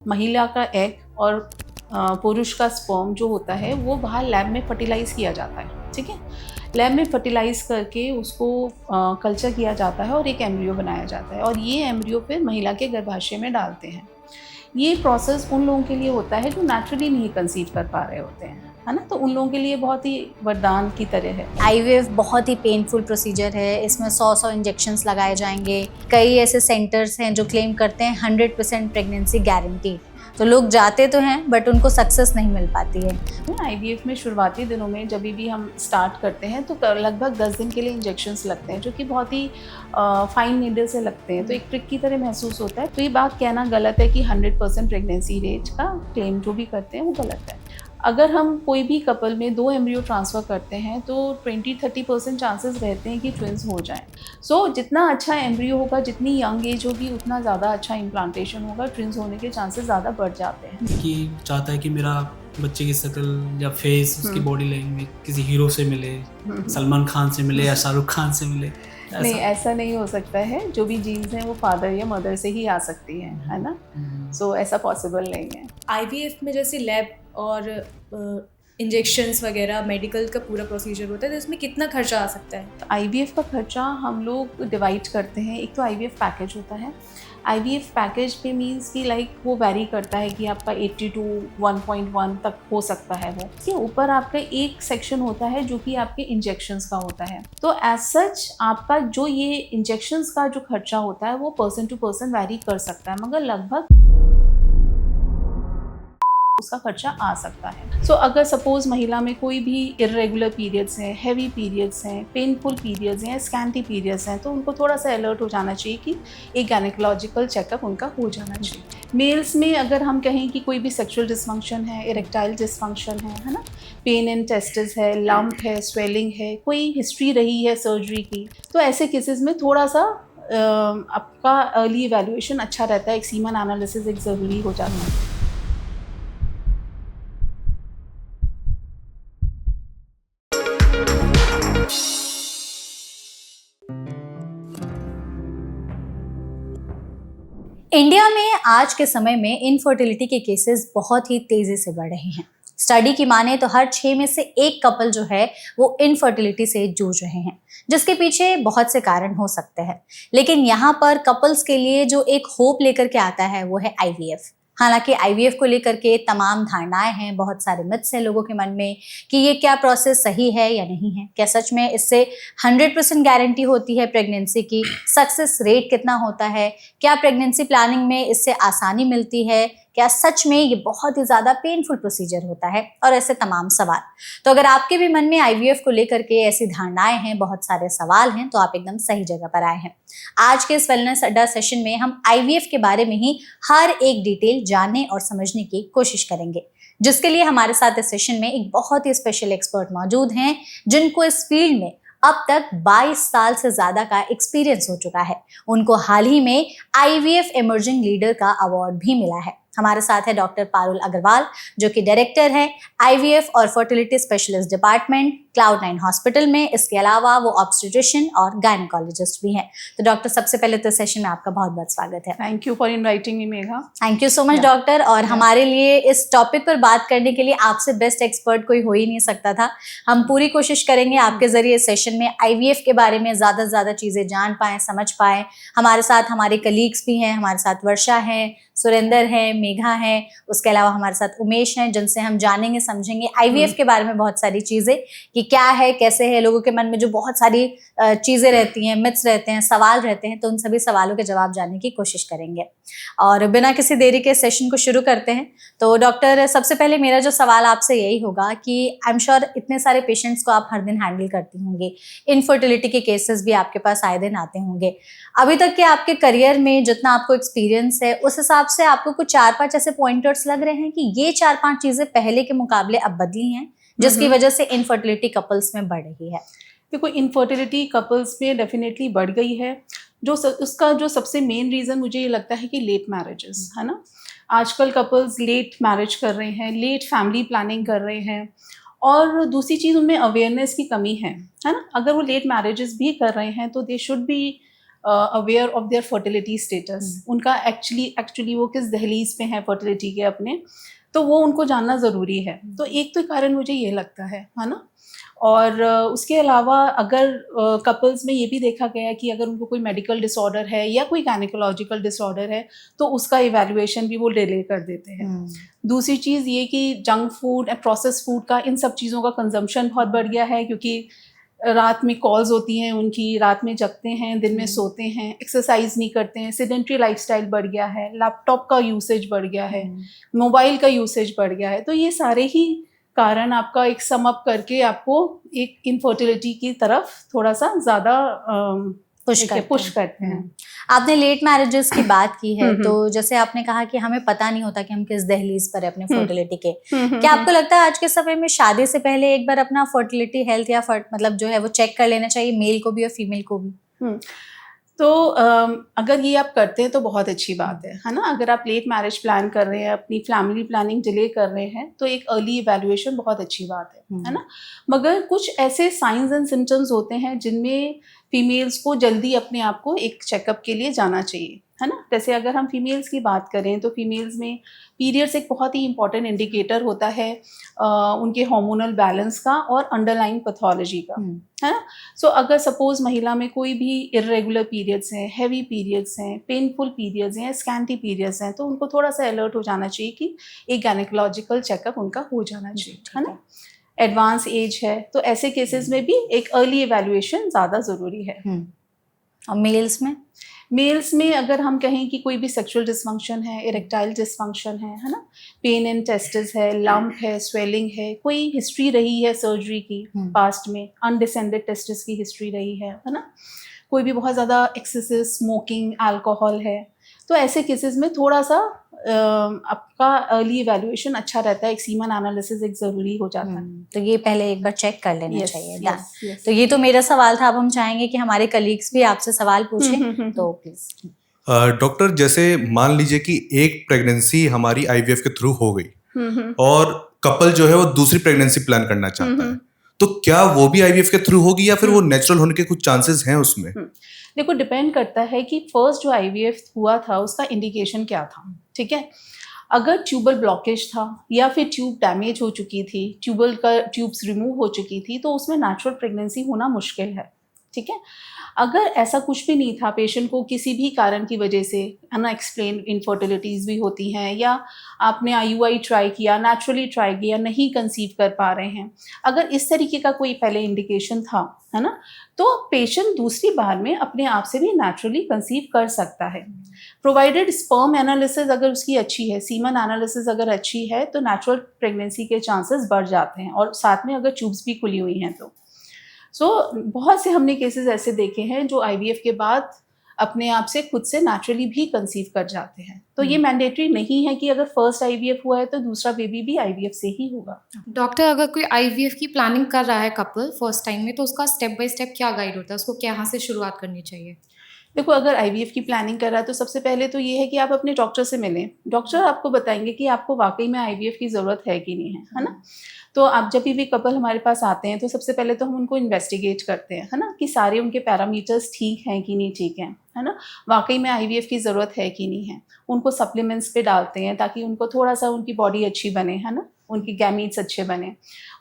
महिला का एग और पुरुष का स्पर्म जो होता है वो बाहर लैब में फर्टिलाइज़ किया जाता है, ठीक है। लैब में फर्टिलाइज़ करके उसको कल्चर किया जाता है और एक एम्ब्रियो बनाया जाता है और ये एम्ब्रियो फिर महिला के गर्भाशय में डालते हैं। ये प्रोसेस उन लोगों के लिए होता है जो नेचुरली नहीं कंसीव कर पा रहे होते हैं, है ना। तो उन लोगों के लिए बहुत ही वरदान की तरह है। आईवीएफ बहुत ही पेनफुल प्रोसीजर है। इसमें 100 इंजेक्शंस लगाए जाएंगे। कई ऐसे सेंटर्स हैं जो क्लेम करते हैं 100% प्रेगनेंसी गारंटी। तो लोग जाते तो हैं बट उनको सक्सेस नहीं मिल पाती है। आईवीएफ में शुरुआती दिनों में जब भी हम स्टार्ट करते हैं तो लगभग 10 दिन के लिए इंजेक्शंस लगते हैं जो कि बहुत ही फाइन नीडल से लगते हैं, तो एक ट्रिक की तरह महसूस होता है। तो ये बात कहना गलत है कि 100% प्रेगनेंसी रेट का क्लेम जो भी करते हैं वो गलत है। अगर हम कोई भी कपल में 2 एम्ब्रियो ट्रांसफ़र करते हैं तो 20-30% चांसेस रहते हैं कि ट्विंस हो जाएं। सो जितना अच्छा एम्ब्रियो होगा, जितनी यंग एज होगी, उतना ज़्यादा अच्छा इम्प्लांटेशन होगा, ट्विंस होने के चांसेस ज़्यादा बढ़ जाते हैं। कि चाहता है कि मेरा बच्चे की शक्ल या फेस, उसकी बॉडी लैंग्वेज किसी हीरो से मिले, सलमान खान से मिले या शाहरुख खान से मिले। नहीं, ऐसा नहीं हो सकता है। जो भी जीन्स हैं वो फादर या मदर से ही आ सकती हैं, है ना। सो ऐसा पॉसिबल नहीं है। आईवीएफ में जैसे लैब और इंजेक्शंस वगैरह मेडिकल का पूरा प्रोसीजर होता है, तो इसमें कितना खर्चा आ सकता है? तो आईवीएफ का खर्चा हम लोग डिवाइड करते हैं। एक तो आईवीएफ पैकेज होता है। आईवीएफ पैकेज पे मीन्स कि लाइक वो वैरी करता है कि आपका 80 to 1.1 तक हो सकता है। वो इसके ऊपर आपका एक सेक्शन होता है जो कि आपके इंजेक्शंस का होता है। तो एज सच आपका जो ये इंजेक्शंस का जो खर्चा होता है वो पर्सन टू पर्सन वैरी कर सकता है, मगर लगभग उसका खर्चा आ सकता है। सो अगर सपोज महिला में कोई भी इरेगुलर पीरियड्स हैं, हैवी पीरियड्स हैं, पेनफुल पीरियड्स हैं, स्कैंटी पीरियड्स हैं, तो उनको थोड़ा सा अलर्ट हो जाना चाहिए कि एक गायनेकोलॉजिकल चेकअप उनका हो जाना चाहिए। मेल्स में अगर हम कहें कि कोई भी सेक्सुअल डिसफंक्शन है, इरेक्टाइल डिसफंक्शन है ना, पेन इन टेस्टिस है, लंप है, स्वेलिंग है, कोई हिस्ट्री रही है सर्जरी की, तो ऐसे केसेस में थोड़ा सा आपका अर्ली इवैल्यूएशन अच्छा रहता है। एक सीमन एनालिसिस एक ज़रूरी हो जाता है। इंडिया में आज के समय में इनफर्टिलिटी के केसेस बहुत ही तेजी से बढ़ रहे हैं। स्टडी की माने तो हर 6 में से 1 कपल जो है वो इनफर्टिलिटी से जूझ रहे हैं, जिसके पीछे बहुत से कारण हो सकते हैं। लेकिन यहाँ पर कपल्स के लिए जो एक होप लेकर के आता है वो है आईवीएफ। हालांकि आईवीएफ को लेकर के तमाम धारणाएं हैं, बहुत सारे मिथ्स हैं लोगों के मन में कि ये क्या प्रोसेस सही है या नहीं है, क्या सच में इससे 100% गारंटी होती है प्रेगनेंसी की, सक्सेस रेट कितना होता है, क्या प्रेगनेंसी प्लानिंग में इससे आसानी मिलती है, क्या सच में ये बहुत ही ज़्यादा पेनफुल प्रोसीजर होता है, और ऐसे तमाम सवाल। तो अगर आपके भी मन में आईवीएफ को लेकर के ऐसी धारणाएं हैं, बहुत सारे सवाल हैं, तो आप एकदम सही जगह पर आए हैं। आज के इस वेलनेस अड्डा सेशन में हम आईवीएफ के बारे में ही हर एक डिटेल जानने और समझने की कोशिश करेंगे, जिसके लिए हमारे साथ इस सेशन में एक बहुत ही स्पेशल एक्सपर्ट मौजूद हैं, जिनको इस फील्ड में अब तक 22 साल से ज्यादा का एक्सपीरियंस हो चुका है। उनको हाल ही में आईवीएफ इमर्जिंग लीडर का अवार्ड भी मिला है। हमारे साथ है डॉक्टर पारुल अग्रवाल, जो कि डायरेक्टर है आईवीएफ और फर्टिलिटी स्पेशलिस्ट डिपार्टमेंट क्लाउड9 हॉस्पिटल में। इसके अलावा वो ऑब्स्टेट्रिशियन और गायनेकोलॉजिस्ट भी हैं। तो डॉक्टर, सबसे पहले तो सेशन में आपका बहुत बहुत स्वागत है। Thank you for inviting me Megha. Thank you so much doctor. और हमारे लिए इस टॉपिक पर बात करने के लिए आपसे बेस्ट एक्सपर्ट कोई हो ही नहीं सकता था। हम पूरी कोशिश करेंगे आपके जरिए इस सेशन में आईवीएफ के बारे में ज़्यादा से ज़्यादा चीज़ें जान पाएँ, समझ पाएँ। हमारे साथ हमारे कलीग्स भी हैं, हमारे साथ वर्षा हैं, सुरेंदर है, मेघा है, उसके अलावा हमारे साथ उमेश हैं, जिनसे हम जानेंगे समझेंगे आईवीएफ के बारे में बहुत सारी चीज़ें कि क्या है, कैसे है। लोगों के मन में जो बहुत सारी चीज़ें रहती हैं, मिथ्स रहते हैं, सवाल रहते हैं, तो उन सभी सवालों के जवाब जानने की कोशिश करेंगे। और बिना किसी देरी के सेशन को शुरू करते हैं। तो डॉक्टर, सबसे पहले मेरा जो सवाल आपसे यही होगा कि आई एम श्योर इतने सारे पेशेंट्स को आप हर दिन हैंडल करती होंगी, इनफर्टिलिटी के केसेस भी आपके पास आए दिन आते होंगे। अभी तक के आपके करियर में जितना आपको एक्सपीरियंस है, उस हिसाब से आपको कुछ 4-5 ऐसे पॉइंटर्स लग रहे हैं कि ये 4-5 चीज़ें पहले के मुकाबले अब बदली हैं, जिसकी वजह से इनफर्टिलिटी कपल्स में बढ़ रही है? देखो, इनफर्टिलिटी कपल्स में डेफिनेटली बढ़ गई है। उसका जो सबसे मेन रीज़न मुझे ये लगता है कि लेट मैरिजेस, है ना। आजकल कपल्स लेट मैरिज कर रहे हैं, लेट फैमिली प्लानिंग कर रहे हैं, और दूसरी चीज़ उनमें अवेयरनेस की कमी है ना। अगर वो लेट मैरिजेस भी कर रहे हैं तो they should be aware of their fertility status, उनका एक्चुअली वो किस दहलीज पे हैं फर्टिलिटी के अपने, तो वो उनको जानना ज़रूरी है। तो एक तो कारण मुझे ये लगता है ना। और उसके अलावा अगर कपल्स में ये भी देखा गया है कि अगर उनको कोई मेडिकल डिसऑर्डर है या कोई गायनेकोलॉजिकल डिसऑर्डर है तो उसका इवैल्यूएशन भी वो डिले कर देते हैं। दूसरी चीज़ ये कि junk food and process food का, इन सब चीज़ों का कंजम्पशन बहुत बढ़ गया है, क्योंकि रात में कॉल्स होती हैं उनकी, रात में जगते हैं, दिन में सोते हैं, एक्सरसाइज नहीं करते हैं, सेडेंट्री लाइफस्टाइल बढ़ गया है, लैपटॉप का यूसेज बढ़ गया है, मोबाइल का यूसेज बढ़ गया है। तो ये सारे ही कारण आपका एक सम अप करके आपको एक इनफर्टिलिटी की तरफ थोड़ा सा ज़्यादा पुश करते हैं। आपने लेट मैरिजेस की बात की है, तो जैसे आपने कहा कि हमें पता नहीं होता कि हम किस दहलीज पर है अपने फर्टिलिटी के, क्या आपको लगता है आज के समय में शादी से पहले एक बार अपना फर्टिलिटी हेल्थ या मतलब जो है वो चेक कर लेना चाहिए, मेल को भी और फीमेल को भी? तो अगर ये आप करते हैं तो बहुत अच्छी बात है ना। अगर आप लेट मैरिज प्लान कर रहे हैं, अपनी फैमिली प्लानिंग डिले कर रहे हैं, तो एक अर्ली इवैल्यूएशन बहुत अच्छी बात है ना। मगर कुछ ऐसे साइंस एंड सिम्टम्स होते हैं जिनमें फीमेल्स को जल्दी अपने आप को एक चेकअप के लिए जाना चाहिए, है ना। जैसे अगर हम फीमेल्स की बात करें तो फीमेल्स में पीरियड्स एक बहुत ही इंपॉर्टेंट इंडिकेटर होता है उनके हार्मोनल बैलेंस का और अंडरलाइंग पैथोलॉजी का, है ना। सो अगर सपोज महिला में कोई भी इरेगुलर पीरियड्स हैं, हैवी पीरियड्स हैं, पेनफुल पीरियड्स हैं, स्कैंटी पीरियड्स हैं, तो उनको थोड़ा सा अलर्ट हो जाना चाहिए कि एक गायनेकोलॉजिकल चेकअप उनका हो जाना चाहिए, है ना। एडवांस एज है तो ऐसे केसेस में भी एक अर्ली इवैल्यूएशन ज़्यादा ज़रूरी है। और मेल्स में अगर हम कहें कि कोई भी सेक्सुअल डिसफंक्शन है, इरेक्टाइल डिसफंक्शन है ना, पेन इन टेस्टिस है, लंप है, स्वेलिंग है, कोई हिस्ट्री रही है सर्जरी की पास्ट में, अनडिसेंडेड टेस्टिस की हिस्ट्री रही है ना, कोई भी बहुत ज़्यादा एक्सेसिव स्मोकिंग, अल्कोहल है, तो ऐसे केसेस में थोड़ा सा आपका अर्ली इवैल्यूएशन अच्छा रहता है। एक सीमन एनालिसिस एक ज़रूरी हो जाता है। तो ये पहले एक बार चेक कर लेना चाहिए। तो ये तो मेरा सवाल था, अब हम चाहेंगे कि हमारे कलीग्स भी आपसे सवाल पूछें, तो प्लीज। डॉक्टर, जैसे मान लीजिए कि एक प्रेगनेंसी हमारी आईवीएफ के थ्रू हो गई और कपल जो है वो दूसरी प्रेगनेंसी प्लान करना चाहता है, तो क्या वो भी आईवीएफ के थ्रू होगी या फिर वो नेचुरल होने के कुछ चांसेस हैं उसमें? देखो, डिपेंड करता है कि फर्स्ट जो आईवीएफ हुआ था उसका इंडिकेशन क्या था, ठीक है। अगर ट्यूबल ब्लॉकेज था या फिर ट्यूब डैमेज हो चुकी थी, ट्यूब्स रिमूव हो चुकी थी, तो उसमें नेचुरल प्रेगनेंसी होना मुश्किल है, ठीक है। अगर ऐसा कुछ भी नहीं था, पेशेंट को किसी भी कारण की वजह से अनएक्सप्लेन्ड इनफर्टिलिटीज़ भी होती हैं, या आपने आईयूआई ट्राई किया, नेचुरली ट्राई किया, नहीं कंसीव कर पा रहे हैं, अगर इस तरीके का कोई पहले इंडिकेशन था, है ना, तो पेशेंट दूसरी बार में अपने आप से भी नेचुरली कंसीव कर सकता है, प्रोवाइडेड स्पर्म एनालिसिस अगर उसकी अच्छी है, सीमन एनालिसिस अगर अच्छी है, तो नेचुरल प्रेगनेंसी के चांसेस बढ़ जाते हैं, और साथ में अगर ट्यूब्स भी खुली हुई हैं तो। बहुत से हमने केसेस ऐसे देखे हैं जो आईवीएफ के बाद अपने आप से खुद से नेचुरली भी कंसीव कर जाते हैं। तो ये मैंडेटरी नहीं है कि अगर फर्स्ट आईवीएफ हुआ है तो दूसरा बेबी भी आईवीएफ से ही होगा। डॉक्टर, अगर कोई आईवीएफ की प्लानिंग कर रहा है कपल फर्स्ट टाइम में, तो उसका स्टेप बाय स्टेप क्या गाइड होता है, उसको कहाँ से शुरुआत करनी चाहिए? देखो, अगर आईवीएफ की प्लानिंग कर रहा है तो सबसे पहले तो ये है कि आप अपने डॉक्टर से मिलें। डॉक्टर आपको बताएंगे कि आपको वाकई में आईवीएफ की ज़रूरत है कि नहीं है ना। तो आप जब भी कपल हमारे पास आते हैं तो सबसे पहले तो हम उनको इन्वेस्टिगेट करते हैं, है ना, कि सारे उनके पैरामीटर्स ठीक हैं कि नहीं ठीक हैं, है ना, वाकई में आईवीएफ की ज़रूरत है कि नहीं है। उनको सप्लीमेंट्स पे डालते हैं ताकि उनको थोड़ा सा उनकी बॉडी अच्छी बने, है ना, उनकी गैमीट्स अच्छे बने।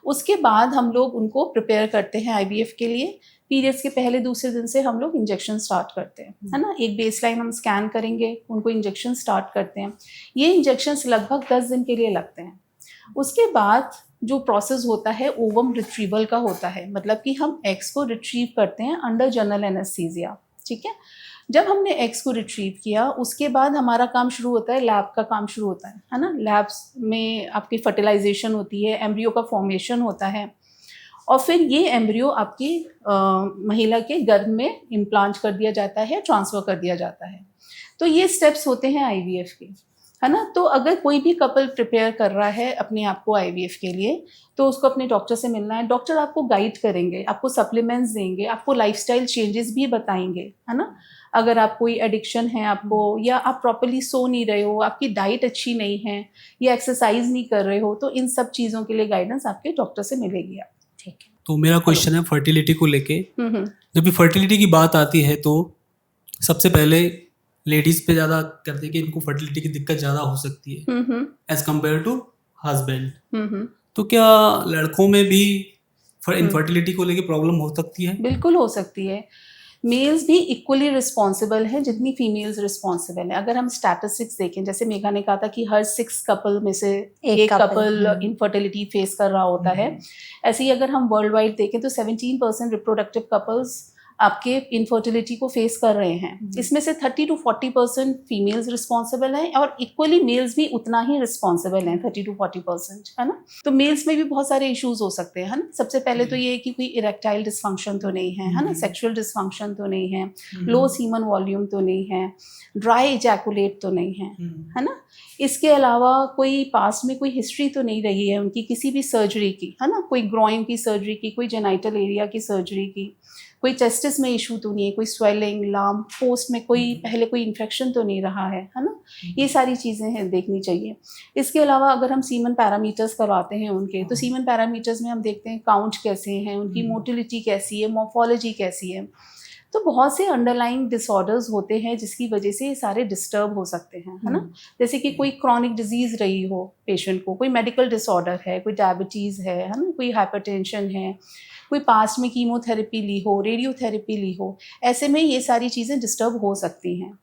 उसके बाद हम लोग उनको प्रिपेयर करते हैं आईवीएफ के लिए। पीरियड्स के पहले दूसरे दिन से हम लोग इंजेक्शन स्टार्ट करते हैं, है ना, एक बेसलाइन हम स्कैन करेंगे, उनको इंजेक्शन स्टार्ट करते हैं। ये इंजेक्शंस लगभग 10 दिन के लिए लगते हैं। उसके बाद जो प्रोसेस होता है ओवम रिट्रीवल का होता है, मतलब कि हम एग्स को रिट्रीव करते हैं अंडर जनरल एनेस्थीसिया, ठीक है। जब हमने एग्स को रिट्रीव किया उसके बाद हमारा काम शुरू होता है, लैब का काम शुरू होता है ना। लैब्स में आपकी फर्टिलाइजेशन होती है, एम्ब्रियो का फॉर्मेशन होता है, और फिर ये एम्ब्रियो आपकी महिला के गर्भ में इम्प्लांट कर दिया जाता है, ट्रांसफ़र कर दिया जाता है। तो ये स्टेप्स होते हैं आईवीएफ के, है ना। तो अगर कोई भी कपल प्रिपेयर कर रहा है अपने आप को आईवीएफ के लिए, तो उसको अपने डॉक्टर से मिलना है। डॉक्टर आपको गाइड करेंगे, आपको सप्लीमेंट्स देंगे, आपको लाइफस्टाइल चेंजेस भी बताएंगे, है ना। अगर आप कोई एडिक्शन है आपको, या आप प्रॉपर्ली सो नहीं रहे हो, आपकी डाइट अच्छी नहीं है, या एक्सरसाइज नहीं कर रहे हो, तो इन सब चीज़ों के लिए गाइडेंस आपके डॉक्टर से मिलेगी आप, ठीक है। तो मेरा क्वेश्चन है फर्टिलिटी को लेके। जब भी फर्टिलिटी की बात आती है तो सबसे पहले लेडीज पे ज़्यादा करते हैं कि इनको फर्टिलिटी की दिक्कत ज़्यादा हो सकती है एज कम्पेयर टू हस्बैंड। तो क्या लड़कों में भी इनफर्टिलिटी को लेके प्रॉब्लम हो सकती है? बिल्कुल हो सकती है। मेल्स भी इक्वली रिस्पॉन्सिबल हैं जितनी फीमेल्स रिस्पॉन्सिबल हैं। अगर हम स्टैटिस्टिक्स देखें, जैसे मेघा ने कहा था कि हर 6 कपल में से एक कपल इनफर्टिलिटी फेस कर रहा होता है, ऐसे ही अगर हम वर्ल्ड वाइड देखें तो 17% रिप्रोडक्टिव कपल्स आपके इनफर्टिलिटी को फेस कर रहे हैं। इसमें से 30 to 40% फीमेल्स रिस्पॉन्सिबल हैं और इक्वली मेल्स भी उतना ही रिस्पॉन्सिबल हैं, 30 to 40%, है ना। तो मेल्स में भी बहुत सारे इश्यूज हो सकते हैं, है ना। सबसे पहले तो ये है कि कोई इरेक्टाइल डिसफंक्शन तो नहीं है ना, सेक्सुअल डिसफंक्शन तो नहीं है, लो सीमन वॉल्यूम तो नहीं है, ड्राई इजैकुलेट तो नहीं है ना। इसके अलावा कोई पास्ट में कोई हिस्ट्री तो नहीं रही है उनकी किसी भी सर्जरी की, है ना, कोई ग्रोइन की सर्जरी की, कोई जेनाइटल एरिया की सर्जरी की, कोई टेस्टिस में इशू तो नहीं है, कोई स्वेलिंग, लाम, पोस्ट में कोई पहले कोई इन्फेक्शन तो नहीं रहा है ना। ये सारी चीज़ें हैं देखनी चाहिए। इसके अलावा अगर हम सीमन पैरामीटर्स करवाते हैं उनके, तो सीमन पैरामीटर्स में हम देखते हैं काउंट कैसे हैं, उनकी मोटिलिटी कैसी है, मॉर्फोलॉजी कैसी है। तो बहुत से अंडरलाइंग डिसऑर्डर्स होते हैं जिसकी वजह से ये सारे डिस्टर्ब हो सकते हैं, है ना। जैसे कि कोई क्रॉनिक डिजीज़ रही हो पेशेंट को, कोई मेडिकल डिसऑर्डर है, कोई डायबिटीज़ है ना, कोई हाइपरटेंशन है, कोई पास्ट में कीमोथेरेपी ली हो, रेडियोथेरेपी ली हो, ऐसे में ये सारी चीज़ें डिस्टर्ब हो सकती हैं,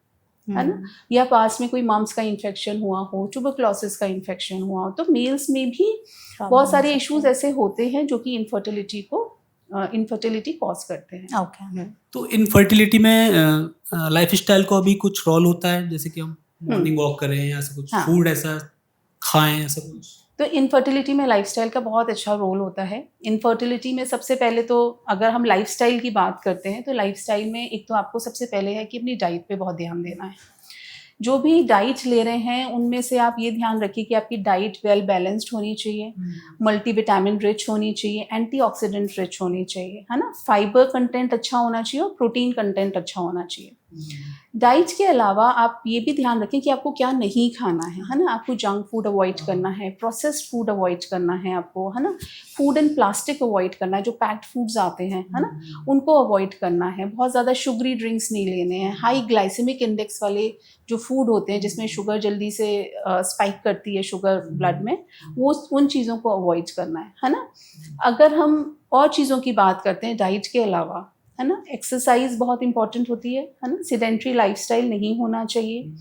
है ना। या पास में कोई मम्स का इन्फेक्शन हुआ हो, ट्यूबरक्लोसिस का इन्फेक्शन हुआ हो। तो मेल्स में भी बहुत सारे इश्यूज ऐसे होते हैं जो कि इनफर्टिलिटी कॉज करते हैं। ओके। तो इनफर्टिलिटी में लाइफस्टाइल को अभी कुछ रोल होता है, जैसे कि हम मॉर्निंग वॉक करें या ऐसा कुछ, फूड ऐसा खाएं, ऐसा कुछ? तो इनफर्टिलिटी में लाइफस्टाइल का बहुत अच्छा रोल होता है। इनफर्टिलिटी में सबसे पहले तो अगर हम लाइफस्टाइल की बात करते हैं तो लाइफस्टाइल में एक तो आपको सबसे पहले है कि अपनी डाइट पे बहुत ध्यान देना है। जो भी डाइट ले रहे हैं उनमें से आप ये ध्यान रखिए कि आपकी डाइट वेल बैलेंस्ड होनी चाहिए, मल्टीविटामिन रिच होनी चाहिए, एंटीऑक्सीडेंट रिच होनी चाहिए, है ना। फाइबर कंटेंट अच्छा होना चाहिए और प्रोटीन कंटेंट अच्छा होना चाहिए। डाइट के अलावा आप ये भी ध्यान रखें कि आपको क्या नहीं खाना है ना। आपको जंक फूड अवॉइड करना है, प्रोसेस्ड फूड अवॉइड करना है आपको, है ना। फूड एंड प्लास्टिक अवॉइड करना है, जो पैक्ड फूड्स आते हैं, है ना, उनको अवॉइड करना है। बहुत ज़्यादा शुगरी ड्रिंक्स नहीं लेने हैं। हाई ग्लाइसेमिक इंडेक्स वाले जो फूड होते हैं जिसमें शुगर जल्दी से स्पाइक करती है शुगर ब्लड में, वो उन चीज़ों को अवॉइड करना है ना। अगर हम और चीज़ों की बात करते हैं डाइट के अलावा, है ना, एक्सरसाइज बहुत इंपॉर्टेंट होती है ना। सिडेंट्री लाइफस्टाइल नहीं होना चाहिए।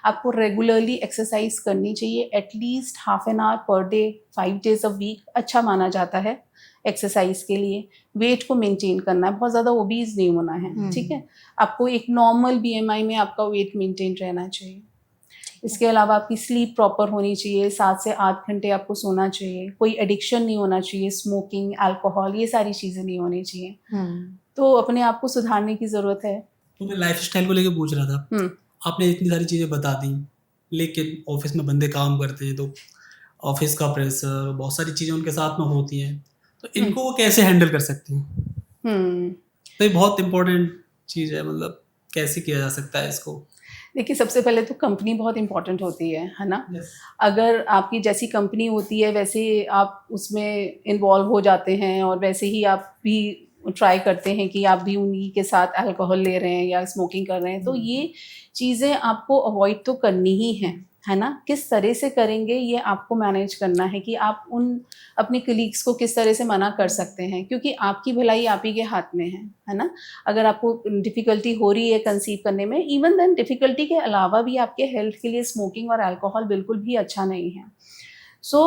आपको रेगुलरली एक्सरसाइज करनी चाहिए, at least half an hour per day, 5 days a week अच्छा माना जाता है एक्सरसाइज के लिए। वेट को मेंटेन करना है, बहुत ज़्यादा ओबीज नहीं होना है, ठीक है। आपको एक नॉर्मल BMI में आपका वेट मेंटेन रहना चाहिए। इसके अलावा आपकी स्लीप प्रॉपर होनी चाहिए, 7 से 8 घंटे आपको सोना चाहिए। कोई एडिक्शन नहीं होना चाहिए, स्मोकिंग, अल्कोहल, ये सारी चीज़ें नहीं होनी चाहिए। तो अपने आप को सुधारने की ज़रूरत है। तो मैं लाइफस्टाइल को लेके पूछ रहा था, आपने इतनी सारी चीज़ें बता दी, लेकिन ऑफिस में बंदे काम करते हैं तो ऑफिस का प्रेशर, बहुत सारी चीज़ें उनके साथ में होती हैं, तो इनको वो कैसे हैंडल कर सकते हैं? तो ये बहुत इम्पोर्टेंट चीज़ है, मतलब कैसे किया जा सकता है इसको? देखिए, सबसे पहले तो कंपनी बहुत इंपॉर्टेंट होती है ना। अगर आपकी जैसी कंपनी होती है वैसे आप उसमें इन्वॉल्व हो जाते हैं और वैसे ही आप भी ट्राई करते हैं कि आप भी उन्हीं के साथ अल्कोहल ले रहे हैं या स्मोकिंग कर रहे हैं, तो ये चीज़ें आपको अवॉइड तो करनी ही है ना। किस तरह से करेंगे ये आपको मैनेज करना है कि आप उन अपने कलीग्स को किस तरह से मना कर सकते हैं, क्योंकि आपकी भलाई आप ही के हाथ में है ना। अगर आपको डिफ़िकल्टी हो रही है कंसीव करने में, इवन देन डिफ़िकल्टी के अलावा भी आपके हेल्थ के लिए स्मोकिंग और अल्कोहल बिल्कुल भी अच्छा नहीं है। सो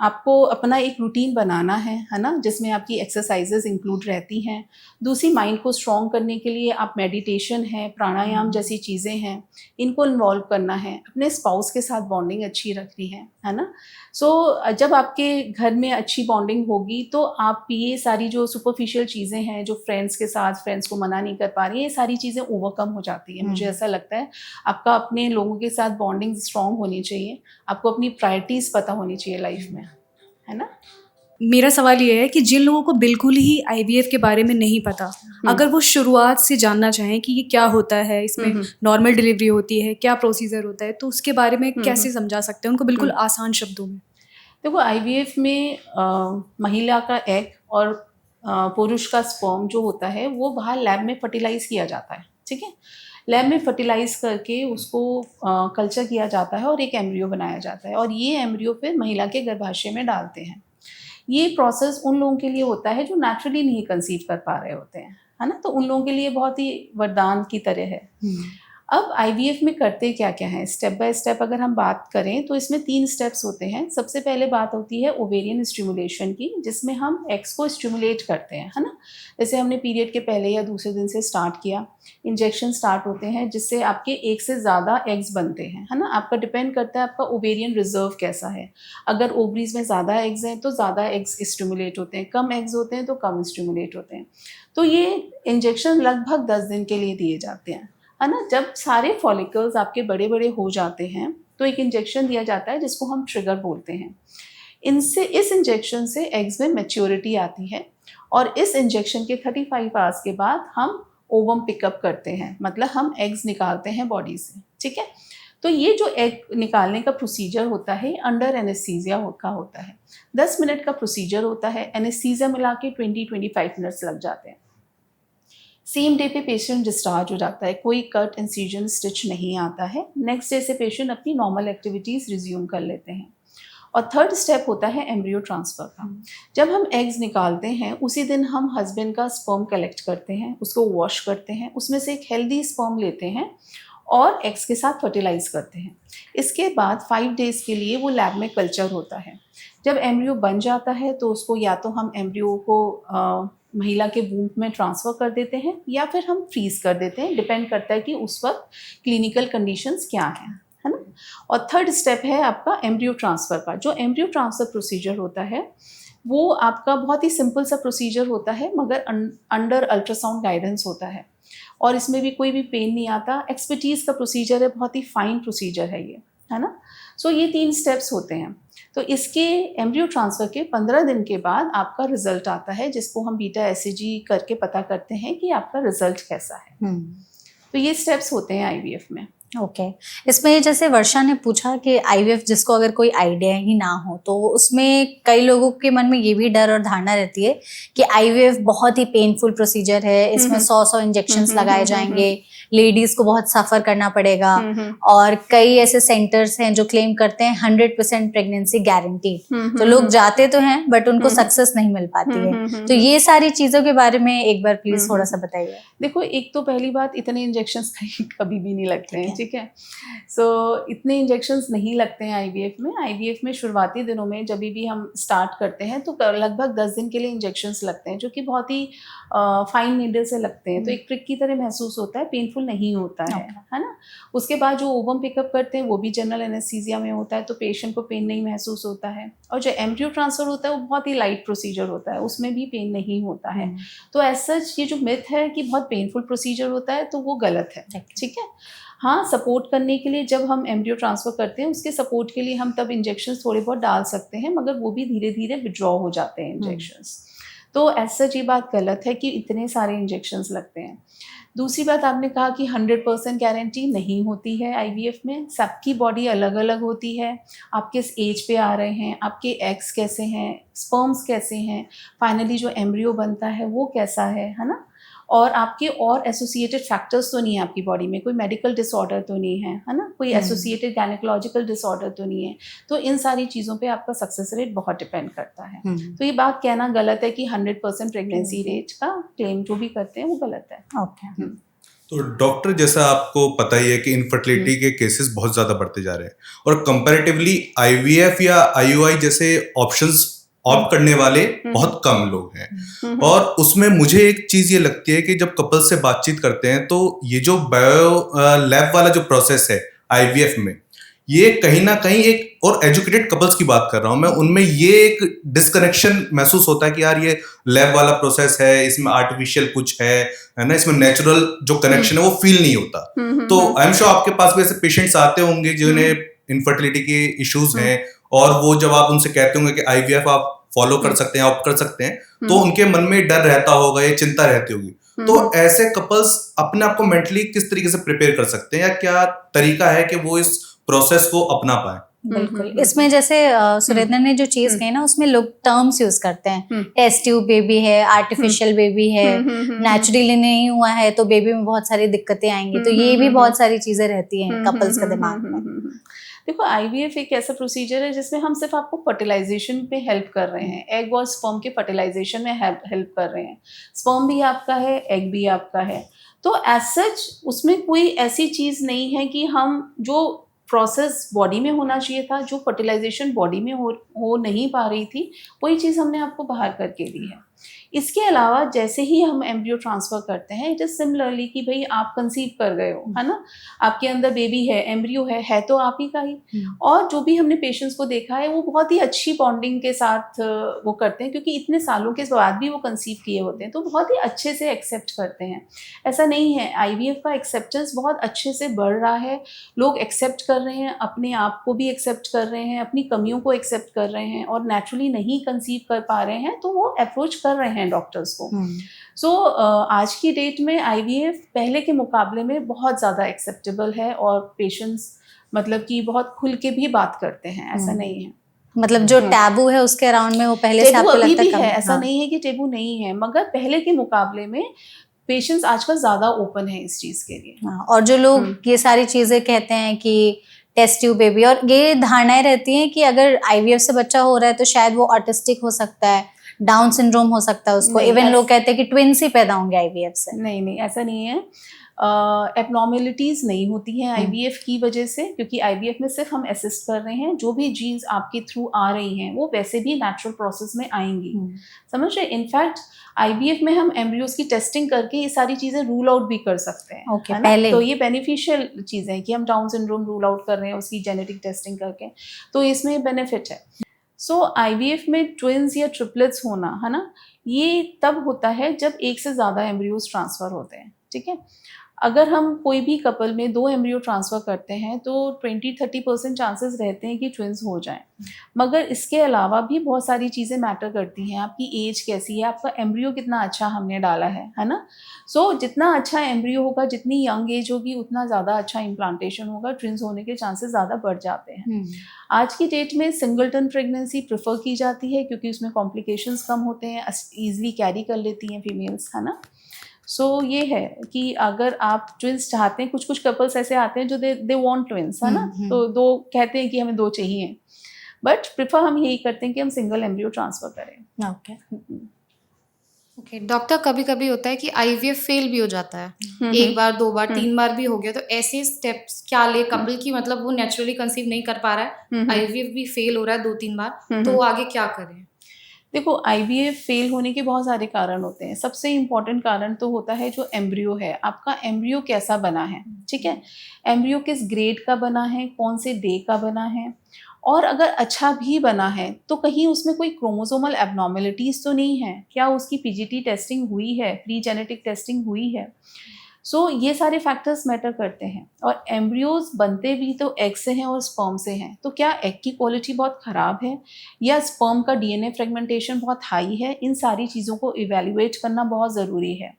आपको अपना एक रूटीन बनाना है ना, जिसमें आपकी एक्सरसाइजेज इंक्लूड रहती हैं। दूसरी, माइंड को स्ट्रॉन्ग करने के लिए आप मेडिटेशन है, प्राणायाम जैसी चीज़ें हैं, इनको इन्वॉल्व करना है। अपने स्पाउस के साथ बॉन्डिंग अच्छी रखनी है ना। सो जब आपके घर में अच्छी बॉन्डिंग होगी तो आप ये सारी जो सुपरफिशियल चीज़ें हैं, जो फ्रेंड्स के साथ फ्रेंड्स को मना नहीं कर पा रही, ये सारी चीज़ें ओवरकम हो जाती हैं। मुझे ऐसा लगता है आपका अपने लोगों के साथ बॉन्डिंग स्ट्रॉन्ग होनी चाहिए, आपको अपनी प्रायोरिटीज़ पता होनी चाहिए लाइफ में, है ना। मेरा सवाल ये है कि जिन लोगों को बिल्कुल ही IVF के बारे में नहीं पता, अगर वो शुरुआत से जानना चाहें कि ये क्या होता है, इसमें नॉर्मल डिलीवरी होती है, क्या प्रोसीजर होता है, तो उसके बारे में कैसे समझा सकते हैं उनको बिल्कुल आसान शब्दों में? देखो, IVF में महिला का एग और पुरुष का स्पर्म जो होता है वो बाहर लैब में फर्टिलाइज किया जाता है, ठीक है। लैब में फर्टिलाइज करके उसको कल्चर किया जाता है और एक एम्ब्रियो बनाया जाता है, और ये एम्ब्रियो फिर महिला के गर्भाशय में डालते हैं। ये प्रोसेस उन लोगों के लिए होता है जो नेचुरली नहीं कंसीव कर पा रहे होते हैं, है ना, तो उन लोगों के लिए बहुत ही वरदान की तरह है। अब आईवीएफ में करते क्या क्या है, स्टेप बाय स्टेप अगर हम बात करें तो इसमें 3 स्टेप्स होते हैं। सबसे पहले बात होती है ओवेरियन स्टिमुलेशन की, जिसमें हम एग्स को स्टिमुलेट करते हैं, है ना। जैसे हमने पीरियड के पहले या दूसरे दिन से स्टार्ट किया, इंजेक्शन स्टार्ट होते हैं जिससे आपके एक से ज़्यादा एग्स बनते हैं, है ना। आपका डिपेंड करता है आपका ओवेरियन रिजर्व कैसा है। अगर ओवरीज में ज़्यादा एग्स हैं तो ज़्यादा एग्स स्टिमुलेट होते हैं, कम एग्स होते हैं तो कम स्टिमुलेट होते हैं। तो ये इंजेक्शन लगभग 10 दिन के लिए दिए जाते हैं, है ना। जब सारे फॉलिकल्स आपके बड़े बड़े हो जाते हैं तो एक इंजेक्शन दिया जाता है जिसको हम ट्रिगर बोलते हैं। इस इंजेक्शन से एग्स में मैच्योरिटी आती है, और इस इंजेक्शन के 35 आवर्स के बाद हम ओवम पिकअप करते हैं, मतलब हम एग्स निकालते हैं बॉडी से, ठीक है। तो ये जो एग निकालने का प्रोसीजर होता है अंडर एनेस्थीसिया का होता है। 10 मिनट का प्रोसीजर होता है, एनेस्थीसिया मिला के 20-25 मिनट्स लग जाते हैं। सेम डे पे पेशेंट डिस्चार्ज हो जाता है, कोई कट इंसिजन स्टिच नहीं आता है। नेक्स्ट डे से पेशेंट अपनी नॉर्मल एक्टिविटीज़ रिज्यूम कर लेते हैं। और थर्ड स्टेप होता है एम्ब्रियो ट्रांसफ़र का। जब हम एग्स निकालते हैं उसी दिन हम हस्बैंड का स्पर्म कलेक्ट करते हैं, उसको वॉश करते हैं, उसमें से एक हेल्दी स्पर्म लेते हैं और एग्स के साथ फर्टिलाइज करते हैं। इसके बाद 5 डेज़ के लिए वो लैब में कल्चर होता है। जब एम्ब्रियो बन जाता है तो उसको या तो हम एम्ब्रियो को महिला के वूम्ब में ट्रांसफ़र कर देते हैं या फिर हम फ्रीज़ कर देते हैं, डिपेंड करता है कि उस वक्त क्लिनिकल कंडीशंस क्या हैं, है ना। और थर्ड स्टेप है आपका एम्ब्रियो ट्रांसफ़र का। जो एम्ब्रियो ट्रांसफ़र प्रोसीजर होता है वो आपका बहुत ही सिंपल सा प्रोसीजर होता है, मगर अंडर अल्ट्रासाउंड गाइडेंस होता है, और इसमें भी कोई भी पेन नहीं आता। एक्सपर्टीज़ का प्रोसीजर है, बहुत ही फाइन प्रोसीजर है ये, है ना। सो ये 3 स्टेप्स होते हैं। तो इसके एम्ब्रियो ट्रांसफ़र के 15 दिन के बाद आपका रिजल्ट आता है, जिसको हम बीटा एसएजी करके पता करते हैं कि आपका रिजल्ट कैसा है। तो ये स्टेप्स होते हैं आईवीएफ में। ओके इसमें जैसे वर्षा ने पूछा कि आईवीएफ जिसको अगर कोई आइडिया ही ना हो तो उसमें कई लोगों के मन में ये भी डर और धारणा रहती है कि आईवीएफ बहुत ही पेनफुल प्रोसीजर है, इसमें 100 इंजेक्शंस लगाए जाएंगे, लेडीज को बहुत सफर करना पड़ेगा, और कई ऐसे सेंटर्स हैं जो क्लेम करते हैं 100% प्रेगनेंसी गारंटीड। तो लोग जाते तो हैं बट उनको सक्सेस नहीं मिल पाती है। तो ये सारी चीजों के बारे में एक बार प्लीज थोड़ा सा बताइए। देखो, एक तो पहली बात, इतने इंजेक्शंस कभी भी नहीं लगते हैं, ठीक है। सो इतने इंजेक्शंस नहीं लगते हैं आईवीएफ में। आईवीएफ में शुरुआती दिनों में जब भी हम स्टार्ट करते हैं तो लगभग 10 दिन के लिए इंजेक्शंस लगते हैं, जो कि बहुत ही फाइन नीडल से लगते हैं। तो एक ट्रिक की तरह महसूस होता है, पेनफुल नहीं होता है ना। उसके बाद जो ओवम पिकअप करते हैं वो भी जनरल एनेस्थीसिया में होता है, तो पेशेंट को पेन नहीं महसूस होता है। और जो एम्ब्रियो ट्रांसफ़र होता है वो बहुत ही लाइट प्रोसीजर होता है, उसमें भी पेन नहीं होता है। तो एज सच ये जो मिथ है कि बहुत पेनफुल प्रोसीजर होता है, तो वो गलत है, ठीक है। हाँ, सपोर्ट करने के लिए जब हम एम्ब्रियो ट्रांसफ़र करते हैं उसके सपोर्ट के लिए हम तब इंजेक्शंस थोड़े बहुत डाल सकते हैं, मगर वो भी धीरे धीरे विड्रॉ हो जाते हैं इंजेक्शंस। तो एज सच ये बात गलत है कि इतने सारे इंजेक्शंस लगते हैं। दूसरी बात, आपने कहा कि 100% गारंटी नहीं होती है आईवीएफ में। सबकी बॉडी अलग अलग होती है। आप किस एज पे आ रहे हैं, आपके एग्स कैसे हैं, स्पर्म्स कैसे हैं, फाइनली जो एम्ब्रियो बनता है वो कैसा है ना। और आपके और एसोसिएटेड फैक्टर्स तो नहीं है आपकी बॉडी में, कोई मेडिकल डिसऑर्डर तो नहीं है ना, कोई एसोसिएटेड गायनेकोलॉजिकल डिसऑर्डर तो नहीं है। तो इन सारी चीज़ों पे आपका सक्सेस रेट बहुत डिपेंड करता है। तो ये बात कहना गलत है कि 100% प्रेगनेंसी रेट का क्लेम जो भी करते हैं वो गलत है। ओके तो डॉक्टर, जैसा आपको पता ही है कि इनफर्टिलिटी के केसेस बहुत ज़्यादा बढ़ते जा रहे हैं, और कंपैरेटिवली आईवीएफ या आईयूआई जैसे ऑप्शंस ऑप्ट करने वाले बहुत कम लोग हैं। और उसमें मुझे एक चीज ये लगती है कि जब कपल से बातचीत करते हैं तो ये जो बायो लैब वाला जो प्रोसेस है आईवीएफ में, ये कहीं ना कहीं एक, और एजुकेटेड कपल्स की बात कर रहा हूं मैं, उनमें ये एक डिस्कनेक्शन महसूस होता है कि यार ये लैब वाला प्रोसेस है, इसमें आर्टिफिशियल कुछ है ना, इसमें नेचुरल जो कनेक्शन है वो फील नहीं होता। तो आई एम श्योर आपके पास भी ऐसे पेशेंट्स आते होंगे जिन्हें इनफर्टिलिटी के इश्यूज हैं, और वो जब आप उनसे कहते होंगे कि आईवीएफ आप फॉलो कर सकते हैं, ऑप्ट कर सकते हैं, तो उनके मन में डर रहता होगा, ये चिंता रहती होगी। तो ऐसे कपल्स अपने आप को मेंटली किस तरीके से प्रिपेयर कर सकते हैं, या क्या तरीका है कि वो इस प्रोसेस को अपना पाए? बिल्कुल। इसमें जैसे सुरेंद्र ने जो चीज कही ना, उसमें लोग टर्म्स यूज करते हैं, टेस्ट ट्यूब बेबी है, आर्टिफिशियल बेबी है, नेचुरली नहीं हुआ है तो बेबी में बहुत सारी दिक्कतें आएंगी, तो ये भी बहुत सारी चीजें रहती हैं कपल्स के दिमाग में। देखो आईवीएफ एक ऐसा प्रोसीजर है जिसमें हम सिर्फ आपको फर्टिलाइजेशन पे हेल्प कर रहे हैं, एग और स्पर्म के फर्टिलाइजेशन में हेल्प कर रहे हैं। स्पर्म भी आपका है, एग भी आपका है, तो एज सच उसमें कोई ऐसी चीज़ नहीं है कि हम जो प्रोसेस बॉडी में होना चाहिए था, जो फर्टिलाइजेशन बॉडी में हो नहीं पा रही थी, वही चीज़ हमने आपको बाहर करके दी है। इसके अलावा जैसे ही हम एम्ब्रियो ट्रांसफ़र करते हैं, इट इज़ सिमिलरली कि भाई आप कंसीव कर गए हो, है ना, आपके अंदर बेबी है, एम्ब्रियो है तो आप ही का ही। और जो भी हमने पेशेंट्स को देखा है वो बहुत ही अच्छी बॉन्डिंग के साथ वो करते हैं, क्योंकि इतने सालों के बाद भी वो कंसीव किए होते हैं, तो बहुत ही अच्छे से एक्सेप्ट करते हैं। ऐसा नहीं है, आईवीएफ का एक्सेप्टेंस बहुत अच्छे से बढ़ रहा है, लोग एक्सेप्ट कर रहे हैं, अपने आप को भी एक्सेप्ट कर रहे हैं, अपनी कमियों को एक्सेप्ट कर रहे हैं, और नेचुरली नहीं कंसीव कर पा रहे हैं तो वो अप्रोच कर रहे हैं डॉक्टर्स को। सो आज की डेट में आईवीएफ पहले के मुकाबले में बहुत ज़्यादा एक्सेप्टेबल है, और पेशेंट्स मतलब कि बहुत खुल के भी बात करते हैं, ऐसा नहीं है। मतलब जो टैबू है उसके अराउंड में वो पहले से आपको लगता है कम है, ऐसा नहीं है कि टेबू नहीं है, मगर पहले के मुकाबले में पेशेंट्स आजकल ज़्यादा ओपन है इस चीज़ के लिए। और जो लोग ये सारी चीज़ें कहते हैं कि टेस्ट ट्यूब बेबी, और ये धारणाएं रहती हैं कि अगर आईवीएफ से बच्चा हो रहा है तो शायद वो ऑटिस्टिक हो सकता है, डाउन सिंड्रोम हो सकता है उसको, इवन लोग कहते हैं कि ट्विंस ही पैदा होंगे आईवीएफ से। नहीं, ऐसा नहीं है। एबनॉर्मेलिटीज़ नहीं होती हैं आईवीएफ की वजह से, क्योंकि आईवीएफ में सिर्फ हम असिस्ट कर रहे हैं, जो भी जीन्स आपके थ्रू आ रही हैं वो वैसे भी नेचुरल प्रोसेस में आएंगी, समझ रहे। इनफैक्ट आईवीएफ में हम एम्ब्रियोज की टेस्टिंग करके ये सारी चीज़ें रूल आउट भी कर सकते हैं, है ना? तो ये बेनिफिशियल चीज़ें हैं कि हम डाउन सिंड्रोम रूल आउट कर रहे हैं उसकी जेनेटिक टेस्टिंग करके, तो इसमें बेनिफिट है। सो आईवीएफ में ट्विंस या ट्रिपलेट्स होना, है ना, ये तब होता है जब एक से ज़्यादा एम्ब्रियोज ट्रांसफ़र होते हैं, ठीक है। अगर हम कोई भी कपल में 2 एम्ब्रियो ट्रांसफ़र करते हैं तो 20-30% चांसेस रहते हैं कि ट्विंस हो जाएं, मगर इसके अलावा भी बहुत सारी चीज़ें मैटर करती हैं। आपकी एज कैसी है, आपका एम्ब्रियो कितना अच्छा हमने डाला है ना। सो जितना अच्छा एम्ब्रियो होगा, जितनी यंग एज होगी, उतना ज़्यादा अच्छा इम्प्लांटेशन होगा, ट्विंस होने के चांसेस ज़्यादा बढ़ जाते हैं। आज की डेट में सिंगलटन प्रेगनेंसी प्रेफर की जाती है, क्योंकि उसमें कॉम्प्लिकेशंस कम होते हैं, ईजिली कैरी कर लेती हैं फीमेल्स, है ना। सो ये है कि अगर आप ट्विंस चाहते हैं, कुछ कपल्स ऐसे आते हैं जो दे वांट ट्विंस, है ना, तो 2 कहते हैं कि हमें 2 चाहिए, बट प्रेफर हम यही करते हैं कि हम सिंगल एम्ब्रियो ट्रांसफ़र करें। ओके डॉक्टर, कभी कभी होता है कि आईवीएफ फेल भी हो जाता है, 1 बार 2 बार 3 बार भी हो गया, तो ऐसे स्टेप्स क्या ले कपल की, मतलब वो नेचुरली कंसीव नहीं कर पा रहा है, आईवीएफ भी फेल हो रहा है 2-3 बार, तो वो आगे क्या करें? देखो आईवीएफ फेल होने के बहुत सारे कारण होते हैं। सबसे इम्पॉर्टेंट कारण तो होता है जो एम्ब्रियो है, आपका एम्ब्रियो कैसा बना है, ठीक है, एम्ब्रियो किस ग्रेड का बना है, कौन से डे का बना है, और अगर अच्छा भी बना है तो कहीं उसमें कोई क्रोमोसोमल एबनॉर्मेलिटीज़ तो नहीं है, क्या उसकी पीजीटी टेस्टिंग हुई है, प्री जेनेटिक टेस्टिंग हुई है। सो ये सारे फैक्टर्स मैटर करते हैं। और एम्ब्रियोज बनते भी तो एग से हैं और स्पर्म से हैं, तो क्या एग की क्वालिटी बहुत ख़राब है या स्पर्म का डीएनए फ्रेगमेंटेशन बहुत हाई है, इन सारी चीज़ों को इवेल्युएट करना बहुत ज़रूरी है।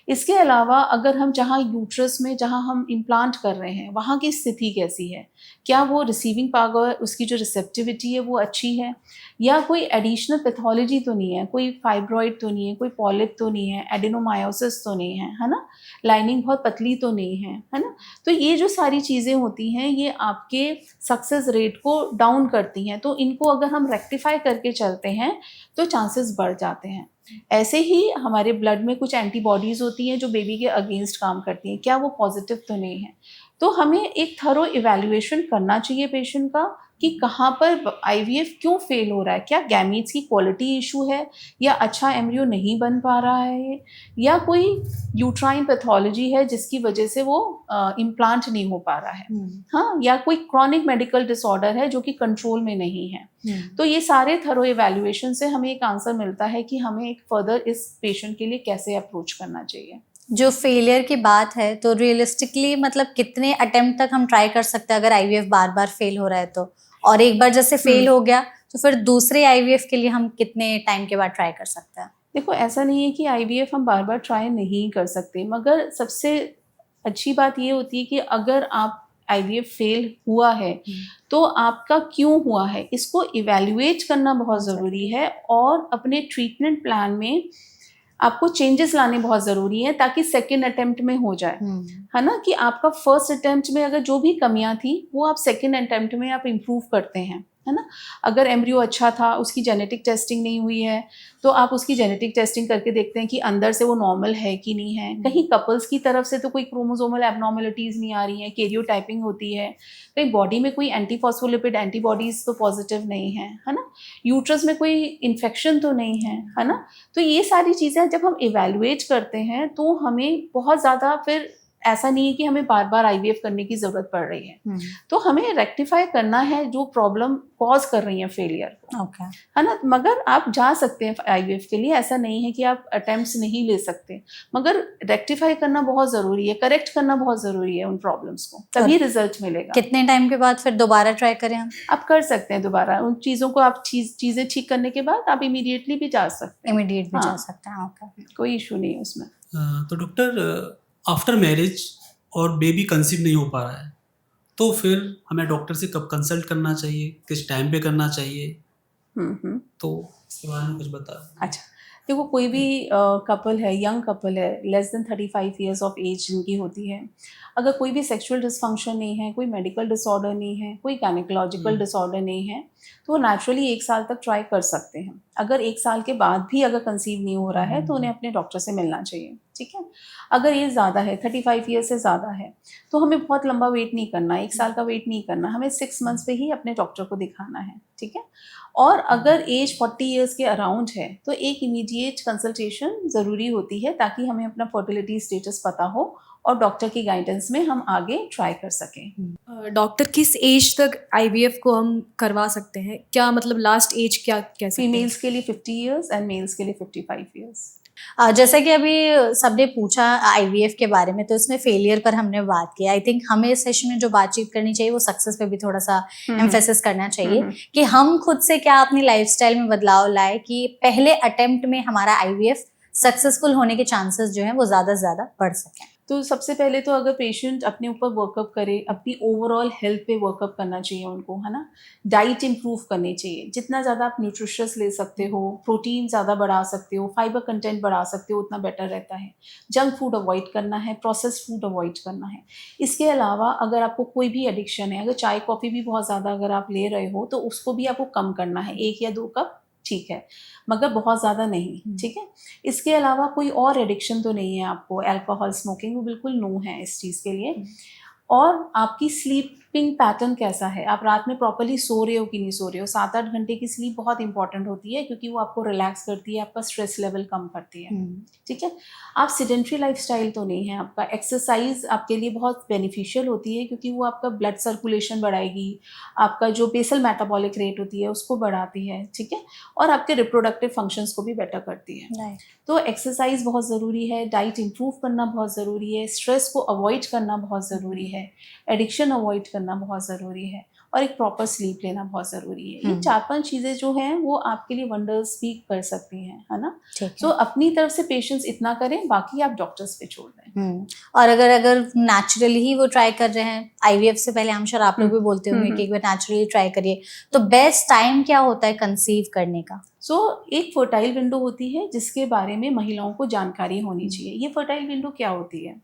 इसके अलावा अगर हम जहाँ यूट्रस में जहाँ हम इम्प्लांट कर रहे हैं वहाँ की स्थिति कैसी है, क्या वो रिसीविंग पावर, उसकी जो रिसेप्टिविटी है वो अच्छी है, या कोई एडिशनल पैथोलॉजी तो नहीं है, कोई फाइब्रॉइड तो नहीं है, कोई पॉलिप तो नहीं है, एडेनोमायोसिस तो नहीं है ना, लाइनिंग बहुत पतली तो नहीं है ना। तो ये जो सारी चीज़ें होती हैं ये आपके सक्सेस रेट को डाउन करती हैं, तो इनको अगर हम रेक्टिफाई करके चलते हैं तो चांसेस बढ़ जाते हैं। ऐसे ही हमारे ब्लड में कुछ एंटीबॉडीज़ होती हैं जो बेबी के अगेंस्ट काम करती हैं, क्या वो पॉजिटिव तो नहीं है। तो हमें एक थरो इवैल्यूएशन करना चाहिए पेशेंट का कि कहाँ पर आईवीएफ क्यों फेल हो रहा है, क्या गैमीट्स की क्वालिटी इशू है, या अच्छा एम्ब्रियो नहीं बन पा रहा है, या कोई यूट्राइन पैथोलॉजी है जिसकी वजह से वो इम्प्लांट नहीं हो पा रहा है, हाँ, या कोई क्रॉनिक मेडिकल डिसऑर्डर है जो कि कंट्रोल में नहीं है। तो ये सारे थरो इवैल्यूएशन से हमें एक आंसर मिलता है कि हमें एक फर्दर इस पेशेंट के लिए कैसे अप्रोच करना चाहिए। जो फेलियर की बात है तो रियलिस्टिकली मतलब कितने अटेम्प्ट तक हम ट्राई कर सकते हैं अगर आईवीएफ बार बार फेल हो रहा है तो, और एक बार जैसे फेल हो गया तो फिर दूसरे आईवीएफ के लिए हम कितने टाइम के बाद ट्राई कर सकते हैं? देखो ऐसा नहीं है कि आईवीएफ हम बार बार ट्राई नहीं कर सकते, मगर सबसे अच्छी बात ये होती है कि अगर आप आईवीएफ फेल हुआ है तो आपका क्यों हुआ है, इसको इवैल्यूएट करना बहुत ज़रूरी है और अपने ट्रीटमेंट प्लान में आपको चेंजेस लाने बहुत ज़रूरी है ताकि सेकेंड अटेम्प्ट में हो जाए, है ना, कि आपका फर्स्ट अटेम्प्ट में अगर जो भी कमियां थी वो आप सेकेंड अटेम्प्ट में आप इम्प्रूव करते हैं, है ना। अगर एम्ब्रियो अच्छा था, उसकी जेनेटिक टेस्टिंग नहीं हुई है तो आप उसकी जेनेटिक टेस्टिंग करके देखते हैं कि अंदर से वो नॉर्मल है कि नहीं है। कहीं कपल्स की तरफ से तो कोई क्रोमोसोमल एबनॉर्मलिटीज़ नहीं आ रही हैं, कैरियोटाइपिंग होती है, कहीं बॉडी में कोई एंटीफॉस्फोलिपिड एंटीबॉडीज़ तो पॉजिटिव नहीं है ना, यूट्रस में कोई इन्फेक्शन तो नहीं है ना। तो ये सारी चीज़ें जब हम इवैल्यूएट करते हैं तो हमें बहुत ज़्यादा फिर ऐसा नहीं है कि हमें बार बार आईवीएफ करने की ज़रूरत पड़ रही है। तो हमें रेक्टिफाई करना है जो प्रॉब्लम कॉज कर रही है फेलियर को, है ना। मगर आप जा सकते हैं आईवीएफ के लिए, ऐसा नहीं है कि आप अटेम्प्ट्स नहीं ले सकते, मगर रेक्टिफाई करना बहुत ज़रूरी है, करेक्ट करना बहुत ज़रूरी है उन प्रॉब्लम्स को, तभी रिजल्ट मिलेगा। कितने टाइम के बाद फिर दोबारा ट्राई करें हम? आप कर सकते हैं दोबारा उन चीज़ों को, आप चीज़ें ठीक करने के बाद आप इमीडिएटली भी जा सकते हैं, इमीडिएट भी जा सकते हैं। ओके, कोई इशू नहीं है उसमें। तो डॉक्टर आफ्टर मैरिज और बेबी कंसीव नहीं हो पा रहा है तो फिर हमें डॉक्टर से कब कंसल्ट करना चाहिए, किस टाइम पे करना चाहिए, तो इसके बारे में कुछ बताओ। अच्छा, देखो कोई भी कपल है, यंग कपल है, less than 35 years of age जिनकी होती है, अगर कोई भी सेक्सुअल डिसफंक्शन नहीं है, कोई मेडिकल डिसऑर्डर नहीं है, कोई गायनेकोलॉजिकल डिसऑर्डर नहीं है, तो वो नेचुरली 1 साल तक ट्राई कर सकते हैं। अगर 1 साल के बाद भी अगर कंसीव नहीं हो रहा है तो उन्हें अपने डॉक्टर से मिलना चाहिए, ठीक है। अगर ये ज़्यादा है, 35 ईयर्स से ज़्यादा है, तो हमें बहुत लंबा वेट नहीं करना, 1 साल का वेट नहीं करना, हमें 6 मंथ्स पे ही अपने डॉक्टर को दिखाना है, ठीक है। और अगर एज 40 ईयर्स के अराउंड है तो एक इमीडिएट कंसल्टेशन ज़रूरी होती है ताकि हमें अपना फर्टिलिटी स्टेटस पता हो और डॉक्टर की गाइडेंस में हम आगे ट्राई कर सकें। डॉक्टर किस एज तक आईवीएफ को हम करवा सकते हैं, क्या मतलब लास्ट एज क्या कैसे? फीमेल्स के लिए 50 ईयर्स एंड मेल्स के लिए 55 ईयर्स। जैसा कि अभी सबने पूछा आईवीएफ के बारे में, तो इसमें फेलियर पर हमने बात की। आई थिंक हमें इस सेशन में जो बातचीत करनी चाहिए वो सक्सेस पे भी थोड़ा सा एम्फेसिस करना चाहिए कि हम खुद से क्या अपनी लाइफस्टाइल में बदलाव लाए कि पहले अटेम्प्ट में हमारा आईवीएफ सक्सेसफुल होने के चांसेस जो हैं वो ज़्यादा से ज़्यादा बढ़ सकें। तो सबसे पहले तो अगर पेशेंट अपने ऊपर वर्कअप करे, अपनी ओवरऑल हेल्थ पे वर्कअप करना चाहिए उनको, है ना। डाइट इम्प्रूव करनी चाहिए, जितना ज़्यादा आप न्यूट्रिशियस ले सकते हो, प्रोटीन ज़्यादा बढ़ा सकते हो, फाइबर कंटेंट बढ़ा सकते हो, उतना बेटर रहता है। जंक फूड अवॉइड करना है, प्रोसेस्ड फूड अवॉइड करना है। इसके अलावा अगर आपको कोई भी एडिक्शन है, अगर चाय कॉफ़ी भी बहुत ज़्यादा अगर आप ले रहे हो तो उसको भी आपको कम करना है, 1 या 2 कप ठीक है, मगर बहुत ज़्यादा नहीं, ठीक है। इसके अलावा कोई और एडिक्शन तो नहीं है आपको, अल्कोहल स्मोकिंग वो बिल्कुल नो है इस चीज़ के लिए। और आपकी स्लीपिंग पैटर्न कैसा है, आप रात में प्रॉपर्ली सो रहे हो कि नहीं सो रहे हो। 7-8 घंटे की स्लीप बहुत इंपॉर्टेंट होती है क्योंकि वो आपको रिलैक्स करती है, आपका स्ट्रेस लेवल कम करती है, ठीक है। आप सिडेंट्री लाइफस्टाइल तो नहीं है आपका, एक्सरसाइज आपके लिए बहुत बेनिफिशियल होती है क्योंकि वो आपका ब्लड सर्कुलेशन बढ़ाएगी, आपका जो बेसल मेटाबॉलिक रेट होती है उसको बढ़ाती है, ठीक है, और आपके रिप्रोडक्टिव फंक्शंस को भी बेटर करती है। तो एक्सरसाइज बहुत ज़रूरी है, डाइट इम्प्रूव करना बहुत ज़रूरी है, स्ट्रेस को अवॉइड करना बहुत ज़रूरी है, एडिक्शन अवॉइड करना बहुत ज़रूरी है, और एक प्रॉपर स्लीप लेना बहुत ज़रूरी है। ये 4-5 चीज़ें जो हैं वो आपके लिए वंडर्स भी कर सकती हैं, है ना। तो अपनी तरफ से पेशेंस इतना करें, बाकी आप डॉक्टर्स पे छोड़ दें। और अगर नेचुरली ही वो ट्राई कर रहे हैं, आईवीएफ से पहले हम आप लोग भी बोलते होंगे कि एक बार नेचुरली ट्राई करिए, तो बेस्ट टाइम क्या होता है कंसीव करने का? एक फर्टाइल विंडो होती है जिसके बारे में महिलाओं को जानकारी होनी चाहिए। ये फर्टाइल विंडो क्या होती है,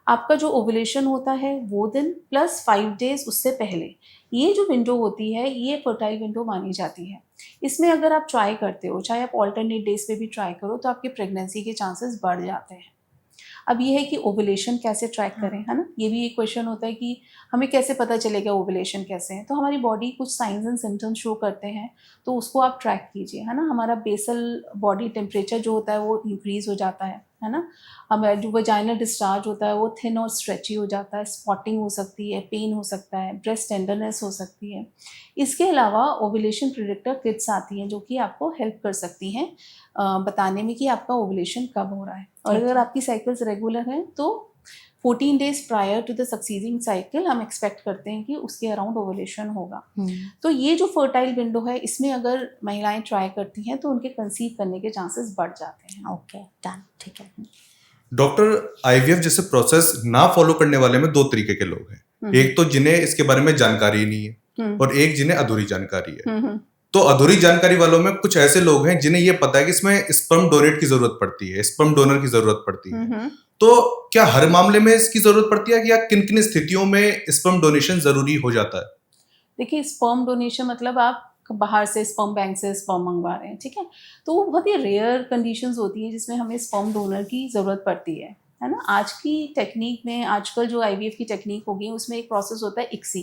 आपका जो ओवुलेशन होता है वो दिन प्लस 5 डेज उससे पहले, ये जो विंडो होती है ये फर्टाइल विंडो मानी जाती है। इसमें अगर आप ट्राई करते हो, चाहे आप ऑल्टरनेट डेज पे भी ट्राई करो, तो आपके प्रेगनेंसी के चांसेस बढ़ जाते हैं। अब ये है कि ओवुलेशन कैसे ट्रैक करें, है ना। ये भी एक क्वेश्चन होता है कि हमें कैसे पता चलेगा ओवुलेशन कैसे है। तो हमारी बॉडी कुछ साइंस एंड सिम्टम्स शो करते हैं, तो उसको आप ट्रैक कीजिए, है ना। हमारा बेसल बॉडी टेम्परेचर जो होता है वो इंक्रीज़ हो जाता है ना। हमारा जो वजाइनल डिस्चार्ज होता है वो थिन और स्ट्रेची हो जाता है, स्पॉटिंग हो सकती है, पेन हो सकता है, ब्रेस्ट टेंडरनेस हो सकती है। इसके अलावा ओवुलेशन प्रेडिक्टर किट्स आती हैं जो कि आपको हेल्प कर सकती हैं बताने में कि आपका ओवुलेशन कब हो रहा है। और अगर आपकी साइकिल्स रेगुलर हैं तो 14 days prior to the succeeding cycle हम एक्सपेक्ट करते हैं कि उसके अराउंड ओवुलेशन होगा। तो ये जो फर्टाइल विंडो है, इसमें अगर महिलाएं ट्राई करती हैं तो उनके कंसीव करने के चांसेस बढ़ जाते हैं। ओके, डन, ठीक है। डॉक्टर, आईवीएफ जैसे प्रोसेस ना फॉलो करने वाले में 2 तरीके के लोग हैं। एक तो जिन्हें इसके बारे में जानकारी नहीं है और एक जिन्हें अधूरी जानकारी है। तो अधूरी जानकारी वालों में कुछ ऐसे लोग हैं जिन्हें ये पता है कि इसमें स्पर्म डोनेट की जरूरत पड़ती है, स्पर्म डोनर की जरूरत पड़ती है। तो क्या हर मामले में इसकी जरूरत पड़ती है या किन किन स्थितियों में स्पर्म डोनेशन जरूरी हो जाता है? देखिए, स्पर्म डोनेशन मतलब आप बाहर से स्पर्म बैंक से स्पर्म मंगवा रहे हैं, ठीक है, तो वो बहुत ही रेयर कंडीशंस होती हैं जिसमें हमें स्पर्म डोनर की ज़रूरत पड़ती है ना। आज की टेक्निक में, आजकल जो आईवीएफ की टेक्निक होगी उसमें एक प्रोसेस होता है ICSI,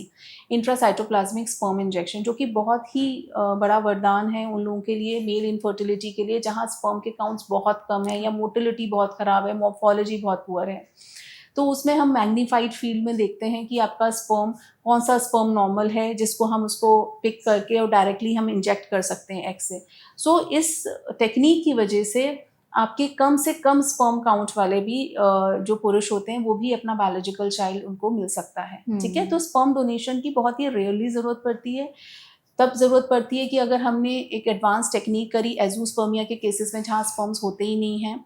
इंट्रासाइटोप्लाज्मिक स्पर्म इंजेक्शन, जो कि बहुत ही बड़ा वरदान है उन लोगों के लिए, मेल इनफर्टिलिटी के लिए, जहाँ स्पर्म के काउंट्स बहुत कम है या मोटिलिटी बहुत ख़राब है, मॉर्फोलॉजी बहुत पुअर है। तो उसमें हम मैग्नीफाइड फील्ड में देखते हैं कि आपका स्पर्म, कौन सा स्पर्म नॉर्मल है जिसको हम उसको पिक करके और डायरेक्टली हम इंजेक्ट कर सकते हैं एग से। सो इस टेक्निक की वजह से आपके कम से कम स्पर्म काउंट वाले भी जो पुरुष होते हैं वो भी अपना बायोलॉजिकल चाइल्ड उनको मिल सकता है, ठीक है। तो स्पर्म डोनेशन की बहुत ही रेयरली ज़रूरत पड़ती है। तब ज़रूरत पड़ती है कि अगर हमने एक एडवांस टेक्निक करी एजोस्पर्मिया के केसेस में, जहाँ स्पर्म्स होते ही नहीं हैं,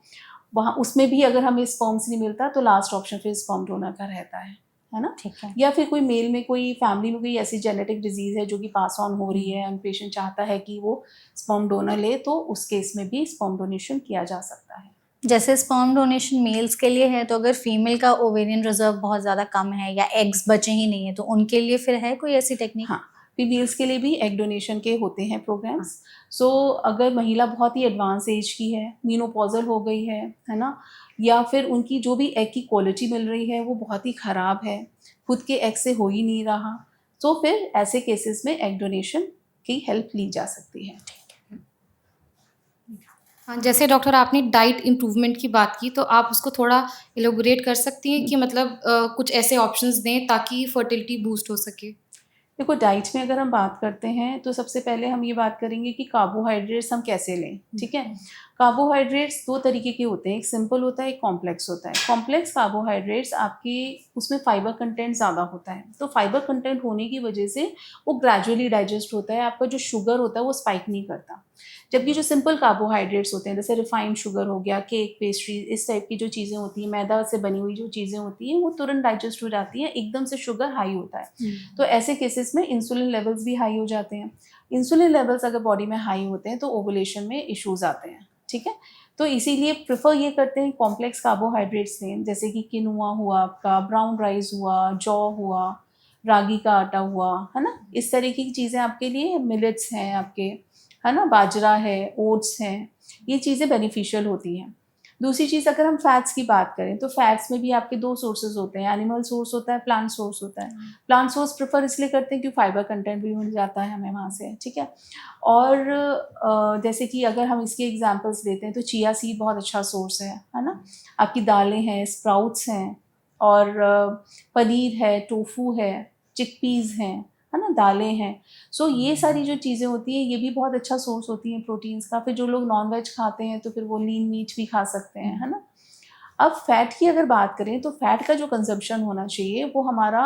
वहाँ उसमें भी अगर हमें स्पर्म्स नहीं मिलता तो लास्ट ऑप्शन फिर स्पर्म डोनर का रहता है ना। ठीक है। या फिर कोई मेल में, कोई फैमिली में कोई ऐसी जेनेटिक डिजीज़ है जो कि पास ऑन हो रही है एंड पेशेंट चाहता है कि वो स्पर्म डोनर ले, तो उस केस में भी स्पर्म डोनेशन किया जा सकता है। जैसे स्पर्म डोनेशन मेल्स के लिए है, तो अगर फीमेल का ओवेरियन रिजर्व बहुत ज़्यादा कम है या एग्स बचे ही नहीं है, तो उनके लिए फिर है कोई ऐसी टेक्निक? हाँ, फीमेल्स के लिए भी एग डोनेशन के होते हैं प्रोग्राम्स। सो अगर महिला बहुत ही एडवांस एज की है, मीनोपॉजल हो गई है ना, या फिर उनकी जो भी एग की क्वालिटी मिल रही है वो बहुत ही ख़राब है, खुद के एग से हो ही नहीं रहा, तो फिर ऐसे केसेस में एग डोनेशन की हेल्प ली जा सकती है। हाँ, जैसे डॉक्टर आपने डाइट इम्प्रूवमेंट की बात की, तो आप उसको थोड़ा एलोबोरेट कर सकती हैं कि मतलब कुछ ऐसे ऑप्शंस दें ताकि फर्टिलिटी बूस्ट हो सके? देखो, डाइट में अगर हम बात करते हैं तो सबसे पहले हम ये बात करेंगे कि कार्बोहाइड्रेट्स हम कैसे लें, ठीक है। कार्बोहाइड्रेट्स दो तरीके के होते हैं, एक सिंपल होता है, एक कॉम्प्लेक्स होता है। कॉम्प्लेक्स कार्बोहाइड्रेट्स आपके उसमें फाइबर कंटेंट ज़्यादा होता है, तो फाइबर कंटेंट होने की वजह से वो ग्रेजुअली डाइजेस्ट होता है, आपका जो शुगर होता है वो स्पाइक नहीं करता। जबकि जो सिंपल कार्बोहाइड्रेट्स होते हैं, जैसे रिफाइंड शुगर हो गया, केक, पेस्ट्री, इस टाइप की जो चीज़ें होती हैं, मैदा से बनी हुई जो चीज़ें होती हैं, वो तुरंत डाइजेस्ट हो जाती हैं, एकदम से शुगर हाई होता है। तो ऐसे केसेस में इंसुलिन लेवल्स भी हाई हो जाते हैं। इंसुलिन लेवल्स अगर बॉडी में हाई होते हैं तो ओवुलेशन में इश्यूज आते हैं, ठीक है। तो इसीलिए प्रेफर ये करते हैं कॉम्प्लेक्स कार्बोहाइड्रेट्स लें, जैसे कि किनुआ हुआ आपका, ब्राउन राइस हुआ, जौ हुआ, रागी का आटा हुआ, है ना, इस तरीके की चीज़ें आपके लिए, मिलेट्स हैं आपके, है ना, बाजरा है, ओट्स हैं, ये चीज़ें बेनिफिशियल होती हैं। दूसरी चीज़, अगर हम फैट्स की बात करें तो फैट्स में भी आपके दो सोर्सेज होते हैं, एनिमल सोर्स होता है, प्लांट सोर्स होता है। प्लांट सोर्स प्रेफर इसलिए करते हैं क्योंकि फाइबर कंटेंट भी मिल जाता है हमें वहाँ से, ठीक है। और जैसे कि अगर हम इसके एग्जांपल्स लेते हैं तो चिया सीड बहुत अच्छा सोर्स है ना। आपकी दालें हैं, स्प्राउट्स हैं, और पनीर है, टोफू है, चिकपीज़ हैं, है ना, दालें हैं। सो ये सारी जो चीज़ें होती हैं ये भी बहुत अच्छा सोर्स होती हैं प्रोटीन्स का। फिर जो लोग नॉन वेज खाते हैं तो फिर वो लीन मीट भी खा सकते हैं, है ना। अब फैट की अगर बात करें तो फैट का जो कंजप्शन होना चाहिए वो हमारा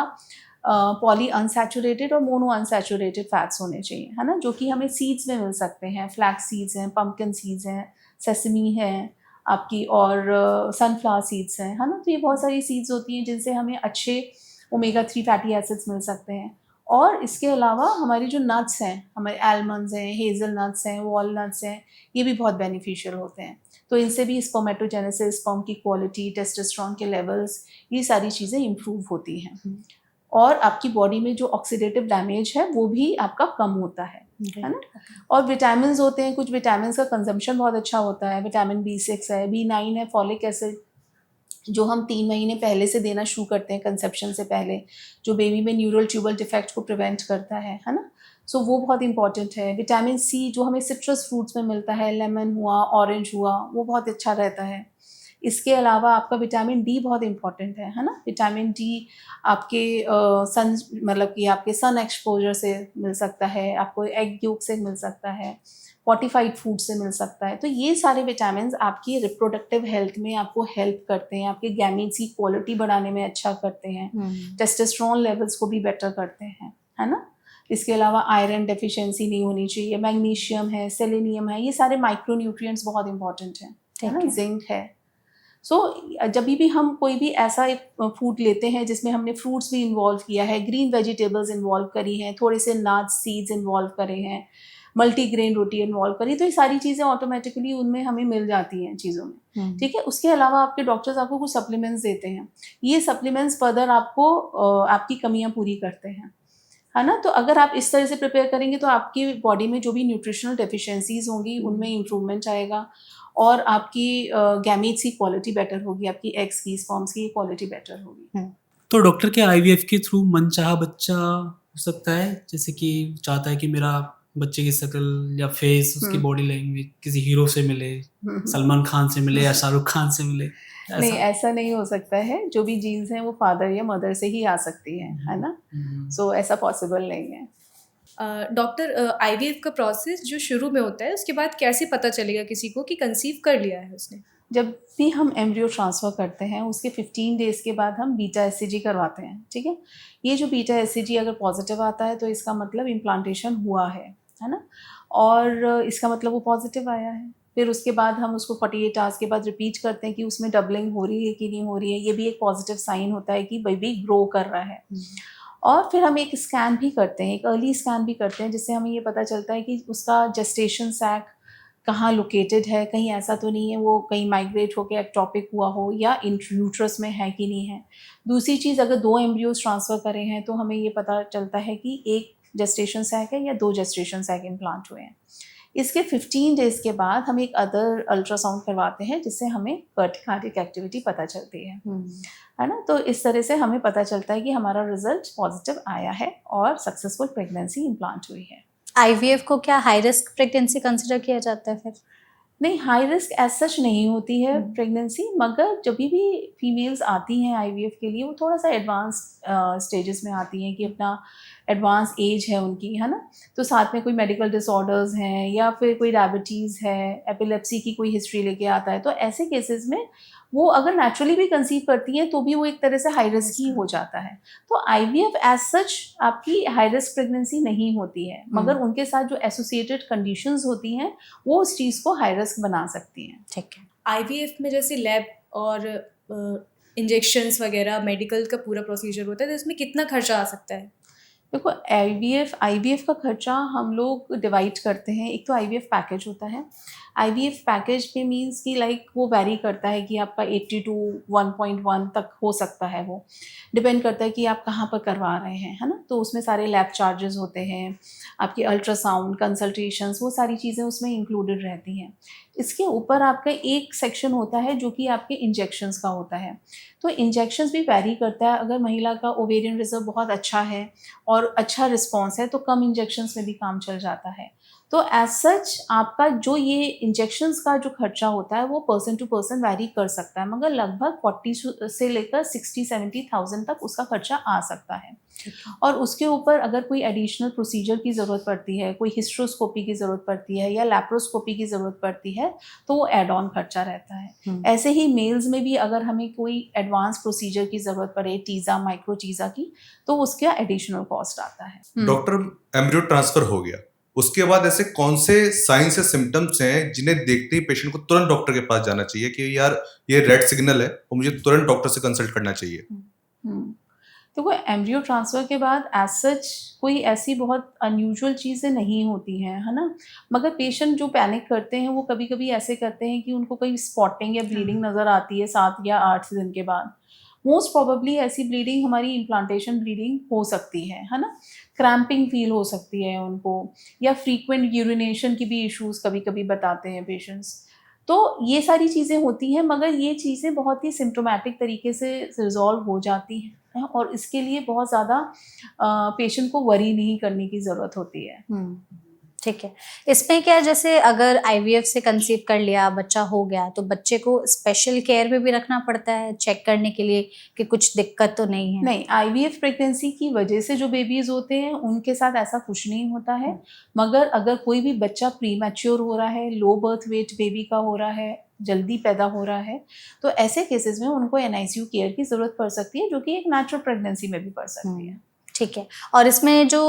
पॉली अनसैचुरेटेड और मोनो अनसैचुरेटेड फैट्स होने चाहिए, है ना, जो कि हमें सीड्स में मिल सकते हैं। फ्लैक्स सीड्स हैं, पम्पकिन सीड्स हैं, सेसमी है आपकी, और सनफ्लावर सीड्स हैं, है ना। तो ये बहुत सारी सीड्स होती हैं जिनसे हमें अच्छे ओमेगा 3 फैटी एसिड्स मिल सकते हैं। और इसके अलावा हमारी जो नट्स हैं, हमारे आलमंड्स हैं, हेज़ल नट्स हैं, वॉलनट्स हैं, ये भी बहुत बेनिफिशियल होते हैं। तो इनसे भी स्पर्मेटोजेनेसिस, स्पर्म की क्वालिटी, टेस्टोस्टेरोन के लेवल्स, ये सारी चीज़ें इम्प्रूव होती हैं। और आपकी बॉडी में जो ऑक्सीडेटिव डैमेज है वो भी आपका कम होता है ना। और विटामिन्स होते हैं, कुछ विटामिन्स का कंजम्पशन बहुत अच्छा होता है। विटामिन B6 है, B9 है, फॉलिक एसिड, जो हम 3 महीने पहले से देना शुरू करते हैं कंसेप्शन से पहले, जो बेबी में न्यूरल ट्यूबल डिफेक्ट को प्रिवेंट करता है ना। सो वो बहुत इंपॉर्टेंट है। विटामिन C जो हमें सिट्रस फ्रूट्स में मिलता है, लेमन हुआ, ऑरेंज हुआ, वो बहुत अच्छा रहता है। इसके अलावा आपका विटामिन D बहुत इंपॉर्टेंट है ना। विटामिन D आपके सन, मतलब कि आपके सन एक्सपोजर से मिल सकता है, आपको एग योक से मिल सकता है, फोर्टिफाइड फूड से मिल सकता है। तो ये सारे विटामिन्स आपकी रिप्रोडक्टिव हेल्थ में आपको हेल्प करते हैं, आपके गैमीट्स की क्वालिटी बढ़ाने में अच्छा करते हैं, टेस्टोस्टेरोन लेवल्स को भी बेटर करते हैं, है ना। इसके अलावा आयरन डेफिशिएंसी नहीं होनी चाहिए, मैग्नीशियम है, सेलेनियम है, ये सारे माइक्रो न्यूट्रिएंट्स बहुत इंपॉर्टेंट हैं, है ना, जिंक है। सो जब भी हम कोई भी ऐसा एक फूड लेते हैं जिसमें हमने फ्रूट्स भी इन्वॉल्व किया है, ग्रीन वेजिटेबल्स इन्वॉल्व करी हैं, थोड़े से नट्स सीड्स इन्वॉल्व करे हैं, मल्टीग्रेन रोटी इन्वॉल्व करी, तो ये सारी चीज़ें ऑटोमेटिकली उनमें हमें मिल जाती हैं चीज़ों में, ठीक है। उसके अलावा आपके डॉक्टर्स आपको कुछ सप्लीमेंट्स देते हैं, ये सप्लीमेंट्स फर्दर आपको आपकी कमियां पूरी करते हैं, है ना। तो अगर आप इस तरह से प्रिपेयर करेंगे तो आपकी बॉडी में जो भी न्यूट्रिशनल डेफिशिएंसीज होंगी उनमें इम्प्रूवमेंट आएगा और आपकी गैमीट्स की क्वालिटी बेटर होगी, आपकी एग्स की स्पर्म्स की क्वालिटी बेटर होगी। तो डॉक्टर क्या आईवीएफ के थ्रू मनचाहा बच्चा हो सकता है, जैसे कि चाहता है कि मेरा बच्चे की शक्ल या फेस, उसकी बॉडी लैंग्वेज किसी हीरो से मिले, सलमान खान से मिले या शाहरुख खान से मिले? नहीं, ऐसा नहीं हो सकता है। जो भी जीन्स हैं वो फादर या मदर से ही आ सकती हैं, है ना। सो ऐसा पॉसिबल नहीं है। डॉक्टर, आईवीएफ का प्रोसेस जो शुरू में होता है उसके बाद कैसे पता चलेगा किसी को कि कंसीव कर लिया है उसने? जब भी हम एम्ब्रियो ट्रांसफ़र करते हैं उसके 15 डेज़ के बाद हम बीटा एससीजी करवाते हैं, ठीक है। ये जो बीटा एससीजी अगर पॉजिटिव आता है तो इसका मतलब इम्प्लांटेशन हुआ है ना, और इसका मतलब वो पॉजिटिव आया है। फिर उसके बाद हम उसको 48 आवर्स के बाद रिपीट करते हैं कि उसमें डबलिंग हो रही है कि नहीं हो रही है। ये भी एक पॉजिटिव साइन होता है कि बेबी ग्रो कर रहा है। और फिर हम एक स्कैन भी करते हैं, एक अर्ली स्कैन भी करते हैं, जिससे हमें ये पता चलता है कि उसका जेस्टेशन सैक कहाँ लोकेटेड है, कहीं ऐसा तो नहीं है वो कहीं माइग्रेट होकर एक्टॉपिक हुआ हो या यूट्रस में है कि नहीं है। दूसरी चीज़, अगर 2 एम्ब्रियोज ट्रांसफ़र करे हैं तो हमें ये पता चलता है कि एक जेस्टेशन सैक है या 2 जेस्टेशन सैक इम्प्लांट हुए हैं। इसके 15 डेज़ के बाद हम एक अदर अल्ट्रासाउंड करवाते हैं जिससे हमें कार्डियक एक्टिविटी पता चलती है ना। तो इस तरह से हमें पता चलता है कि हमारा रिजल्ट पॉजिटिव आया है और सक्सेसफुल प्रेगनेंसी इम्प्लांट हुई है। आईवीएफ को क्या हाई रिस्क प्रेगनेंसी कंसिडर किया जाता है फिर? नहीं, हाई रिस्क एज सच नहीं होती है प्रेगनेंसी, मगर जब भी फीमेल्स आती हैं आईवीएफ के लिए वो थोड़ा सा एडवांस स्टेजेस में आती हैं कि अपना एडवांस एज है उनकी, है ना। तो साथ में कोई मेडिकल डिसऑर्डर्स हैं या फिर कोई डायबिटीज़ है, एपिलेप्सी की कोई हिस्ट्री लेके आता है, तो ऐसे केसेस में वो अगर नेचुरली भी कंसीव करती हैं तो भी वो एक तरह से हाई रिस्क ही हो जाता है। तो आईवीएफ एज सच आपकी हाई रिस्क प्रेगनेंसी नहीं होती है, मगर उनके साथ जो एसोसिएटेड कंडीशंस होती हैं वो उस चीज़ को हाई रिस्क बना सकती हैं। ठीक है। आईवीएफ में जैसे लैब और इंजेक्शंस वगैरह मेडिकल का पूरा प्रोसीजर होता है, तो इसमें कितना खर्चा आ सकता है? देखो, आईवीएफ का खर्चा हम लोग डिवाइड करते हैं। एक तो आईवीएफ पैकेज होता है। आईवीएफ पैकेज में मींस कि लाइक वो वैरी करता है कि आपका 80 to 1.1 तक हो सकता है, वो डिपेंड करता है कि आप कहाँ पर करवा रहे हैं, है ना। तो उसमें सारे लैब चार्जेस होते हैं, आपकी अल्ट्रासाउंड कंसल्टेशंस, वो सारी चीज़ें उसमें इंक्लूडेड रहती हैं। इसके ऊपर आपका एक सेक्शन होता है जो कि आपके इंजेक्शंस का होता है। तो इंजेक्शंस भी वैरी करता है। अगर महिला का ओवेरियन रिजर्व बहुत अच्छा है और अच्छा रिस्पॉन्स है तो कम इंजेक्शंस में भी काम चल जाता है। तो एज सच आपका जो ये इंजेक्शंस का जो खर्चा होता है वो पर्सन टू पर्सन वैरी कर सकता है, मगर लगभग 40 से लेकर 60-70,000 तक उसका खर्चा आ सकता है। और उसके ऊपर अगर कोई एडिशनल प्रोसीजर की ज़रूरत पड़ती है, कोई हिस्ट्रोस्कोपी की ज़रूरत पड़ती है या लैप्रोस्कोपी की ज़रूरत पड़ती है तो वो एड ऑन खर्चा रहता है। ऐसे ही मेल्स में भी अगर हमें कोई एडवांस प्रोसीजर की ज़रूरत पड़े, टीज़ा, माइक्रो टीज़ा की, तो उसका एडिशनल कॉस्ट आता है। डॉक्टर, एम्ब्रियो ट्रांसफर हो गया, उसके बाद ऐसे कौन से साइंस या सिम्टम्स हैं जिन्हें देखते ही पेशेंट को तुरंत डॉक्टर के पास जाना चाहिए कि यार ये रेड सिग्नल है और मुझे तुरंत डॉक्टर से कंसल्ट करना चाहिए? तो वो एम्ब्रियो ट्रांसफ़र के बाद एज सच कोई ऐसी बहुत अनयूजुअल चीज़ें नहीं होती हैं, है ना। मगर पेशेंट जो पैनिक करते हैं वो कभी कभी ऐसे करते हैं कि उनको कोई स्पॉटिंग या ब्लीडिंग नज़र आती है 7 या 8 दिन के बाद। मोस्ट प्रोबेबली ऐसी ब्लीडिंग हमारी इम्प्लांटेशन ब्लीडिंग हो सकती है ना। क्रैम्पिंग फील हो सकती है उनको, या फ्रीक्वेंट यूरिनेशन की भी इश्यूज़ कभी कभी बताते हैं पेशेंट्स। तो ये सारी चीज़ें होती हैं, मगर ये चीज़ें बहुत ही सिम्टोमेटिक तरीके से रिजॉल्व हो जाती हैं और इसके लिए बहुत ज़्यादा पेशेंट को वरी नहीं करने की ज़रूरत होती है। ठीक है। इसमें क्या, जैसे अगर आईवीएफ से कंसीव कर लिया, बच्चा हो गया, तो बच्चे को स्पेशल केयर में भी रखना पड़ता है चेक करने के लिए कि कुछ दिक्कत तो नहीं है? नहीं, आईवीएफ प्रेगनेंसी की वजह से जो बेबीज़ होते हैं उनके साथ ऐसा कुछ नहीं होता है। मगर अगर कोई भी बच्चा प्री मैच्योर हो रहा है, लो बर्थ वेट बेबी का हो रहा है, जल्दी पैदा हो रहा है, तो ऐसे केसेस में उनको एनआईसीयू केयर की ज़रूरत पड़ सकती है, जो कि एक नेचुरल प्रेगनेंसी में भी पड़ सकती है। ठीक है। और इसमें जो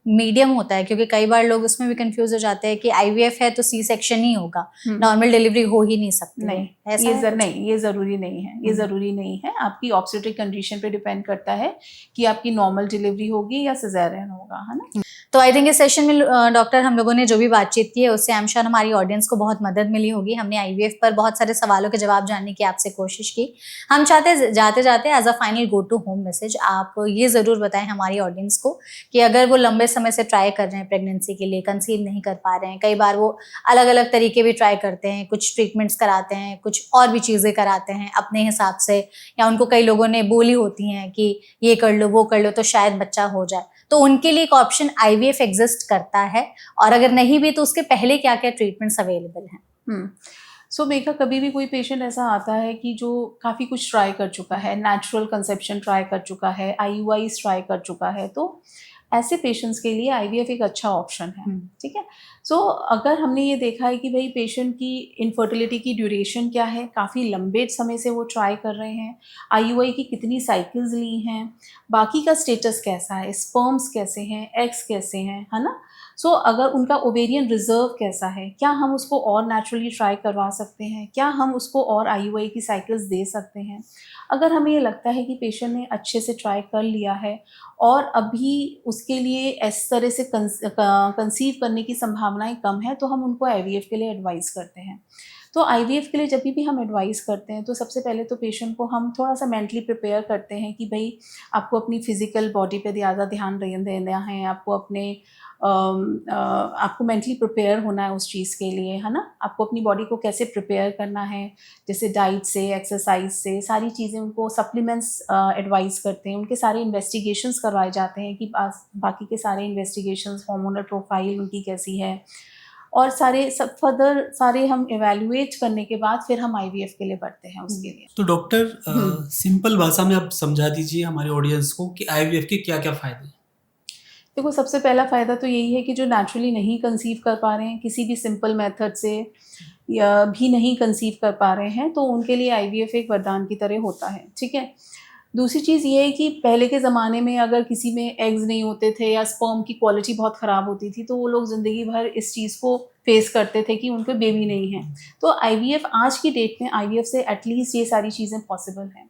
मीडियम होता है, क्योंकि कई बार लोग उसमें भी कंफ्यूज हो जाते हैं कि आईवीएफ है तो सी सेक्शन ही होगा, नॉर्मल डिलीवरी हो ही नहीं सकती। नहीं, ऐसा ये है? नहीं, ये ज़रूरी नहीं है, ये ज़रूरी नहीं है। आपकी ऑब्स्टेट्रिक कंडीशन पे डिपेंड करता है कि आपकी नॉर्मल डिलीवरी होगी या सिजेरियन होगा, है ना। तो आई थिंक इस सेशन में डॉक्टर हम लोगों ने जो भी बातचीत की है उससे आई एम श्योर हमारी ऑडियंस को बहुत मदद मिली होगी। हमने आईवीएफ पर बहुत सारे सवालों के जवाब जानने की आपसे कोशिश की। हम चाहते जाते जाते as a final go to home message आप ये ज़रूर बताएं हमारी ऑडियंस को कि अगर वो लंबे समय से ट्राई कर रहे हैं प्रेगनेंसी के लिए, कंसीव नहीं कर पा रहे हैं, कई बार वो अलग अलग तरीके भी ट्राई करते हैं, कुछ ट्रीटमेंट्स कराते हैं, कुछ और भी चीज़ें कराते हैं अपने हिसाब से, या उनको कई लोगों ने बोली होती हैं कि ये कर लो वो कर लो तो शायद बच्चा हो जाए, तो उनके लिए एक ऑप्शन आईवीएफ एग्जिस्ट करता है, और अगर नहीं भी तो उसके पहले क्या क्या ट्रीटमेंट्स अवेलेबल हैं? सो मेघा, कभी भी कोई पेशेंट ऐसा आता है कि जो काफ़ी कुछ ट्राई कर चुका है, नेचुरल कंसेप्शन ट्राई कर चुका है, आईयूआईस ट्राई कर चुका है, तो ऐसे पेशेंट्स के लिए आईवीएफ एक अच्छा ऑप्शन है। ठीक है। सो अगर हमने ये देखा है कि भाई पेशेंट की इनफर्टिलिटी की ड्यूरेशन क्या है, काफ़ी लंबे समय से वो ट्राई कर रहे हैं, आईयूआई की कितनी साइकिल्स ली हैं, बाकी का स्टेटस कैसा है, स्पर्म्स कैसे हैं, एग्स कैसे हैं, है ना। सो अगर उनका ओवेरियन रिजर्व कैसा है, क्या हम उसको और नेचुरली ट्राई करवा सकते हैं, क्या हम उसको और आईयूआई की साइकिल्स दे सकते हैं। अगर हमें ये लगता है कि पेशेंट ने अच्छे से ट्राई कर लिया है और अभी उसके लिए इस तरह से कंसीव करने की संभावनाएं कम है, तो हम उनको आईवीएफ के लिए एडवाइस करते हैं। तो आईवीएफ के लिए जब भी हम एडवाइस करते हैं तो सबसे पहले तो पेशेंट को हम थोड़ा सा मेंटली प्रिपेयर करते हैं कि भाई आपको अपनी फिजिकल बॉडी पे ज़्यादा ध्यान देना है, आपको अपने आपको मेंटली प्रिपेयर होना है उस चीज़ के लिए, है ना। आपको अपनी बॉडी को कैसे प्रिपेयर करना है, जैसे डाइट से, एक्सरसाइज से, सारी चीज़ें उनको सप्लीमेंट्स एडवाइस करते हैं। उनके सारे इन्वेस्टिगेशंस करवाए जाते हैं कि बाकी के सारे इन्वेस्टिगेशंस, हार्मोनल प्रोफाइल उनकी कैसी है, और फर्दर सारे हम एवेल्युएट करने के बाद फिर हम आईवीएफ के लिए बढ़ते हैं उसके लिए। तो डॉक्टर सिंपल भाषा में आप समझा दीजिए हमारे ऑडियंस को कि आईवीएफ के क्या क्या फ़ायदे हैं। देखो, सबसे पहला फ़ायदा तो यही है कि जो नेचुरली नहीं कंसीव कर पा रहे हैं, किसी भी सिंपल मेथड से या भी नहीं कंसीव कर पा रहे हैं, तो उनके लिए आईवीएफ एक वरदान की तरह होता है। ठीक है। दूसरी चीज़ ये है कि पहले के ज़माने में अगर किसी में एग्स नहीं होते थे या स्पर्म की क्वालिटी बहुत ख़राब होती थी, तो वो लोग ज़िंदगी भर इस चीज़ को फेस करते थे कि उनको बेबी नहीं है। तो आईवीएफ आज की डेट में आईवीएफ से एटलीस्ट ये सारी चीज़ें पॉसिबल हैं।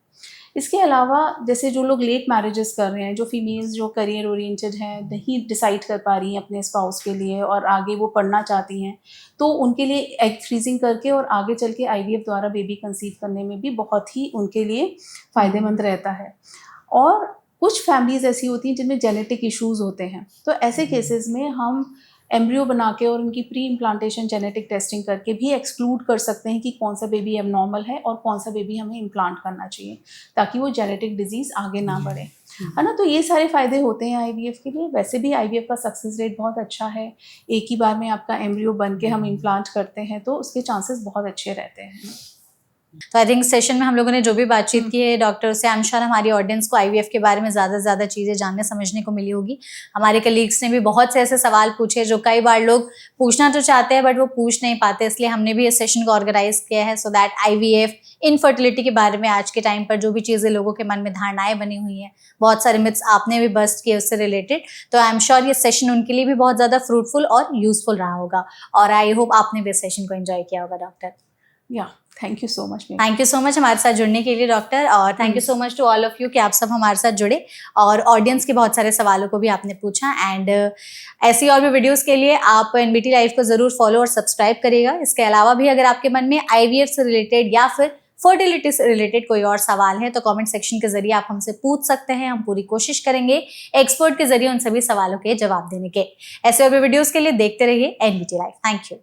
इसके अलावा जैसे जो लोग लेट मैरिजेस कर रहे हैं, जो फीमेल्स जो करियर ओरिएंटेड हैं, नहीं डिसाइड कर पा रही हैं अपने स्पाउस के लिए और आगे वो पढ़ना चाहती हैं, तो उनके लिए एग फ्रीजिंग करके और आगे चल के आईवीएफ द्वारा बेबी कंसीव करने में भी बहुत ही उनके लिए फ़ायदेमंद रहता है। और कुछ फैमिलीज़ ऐसी होती हैं जिनमें जेनेटिक इश्यूज़ होते हैं, तो ऐसे केसेस में हम एम्ब्रियो बना के और उनकी प्री इम्प्लांटेशन जेनेटिक टेस्टिंग करके भी एक्सक्लूड कर सकते हैं कि कौन सा बेबी एबनॉर्मल है और कौन सा बेबी हमें इम्प्लांट करना चाहिए, ताकि वो जेनेटिक डिजीज़ आगे ना बढ़े, है ना। तो ये सारे फ़ायदे होते हैं आईवीएफ के लिए। वैसे भी आईवीएफ का सक्सेस रेट बहुत अच्छा है। एक ही बार में आपका एम्ब्रियो बन के हम इम्प्लांट करते हैं, तो उसके चांसेस बहुत अच्छे रहते हैं। तो आई थिंक सेशन में हम लोगों ने जो भी बातचीत की है डॉक्टर से, आई एम श्योर हमारी ऑडियंस को आईवीएफ के बारे में ज़्यादा से ज़्यादा चीज़ें जानने समझने को मिली होगी। हमारे कलीग्स ने भी बहुत से ऐसे सवाल पूछे जो कई बार लोग पूछना तो चाहते हैं बट वो पूछ नहीं पाते, इसलिए हमने भी इस सेशन को ऑर्गेनाइज किया है सो दैट आईवीएफ, इनफर्टिलिटी के बारे में आज के टाइम पर जो भी चीज़ें लोगों के मन में धारणाएं बनी हुई हैं, बहुत सारे मिथ्स आपने भी बस्ट किए उससे रिलेटेड, तो आई एम श्योर ये सेशन उनके लिए भी बहुत ज़्यादा फ्रूटफुल और यूजफुल रहा होगा, और आई होप आपने भी इस सेशन को एंजॉय किया होगा डॉक्टर। या thank you so much. Thank you so much हमारे साथ जुड़ने के लिए डॉक्टर, और thank you so much to all of you कि आप सब हमारे साथ जुड़े और ऑडियंस के बहुत सारे सवालों को भी आपने पूछा। एंड ऐसी और भी वीडियोस के लिए आप एनबीटी लाइव को ज़रूर फॉलो और सब्सक्राइब करिएगा। इसके अलावा भी अगर आपके मन में आईवीएफ से रिलेटेड या फिर फर्टिलिटी से रिलेटेड कोई और सवाल है तो कमेंट सेक्शन के जरिए आप हमसे पूछ सकते हैं। हम पूरी कोशिश करेंगे एक्सपर्ट के जरिए उन सभी सवालों के जवाब देने के। ऐसे और भी वीडियोस के लिए देखते रहिए एनबीटी लाइव। Thank you.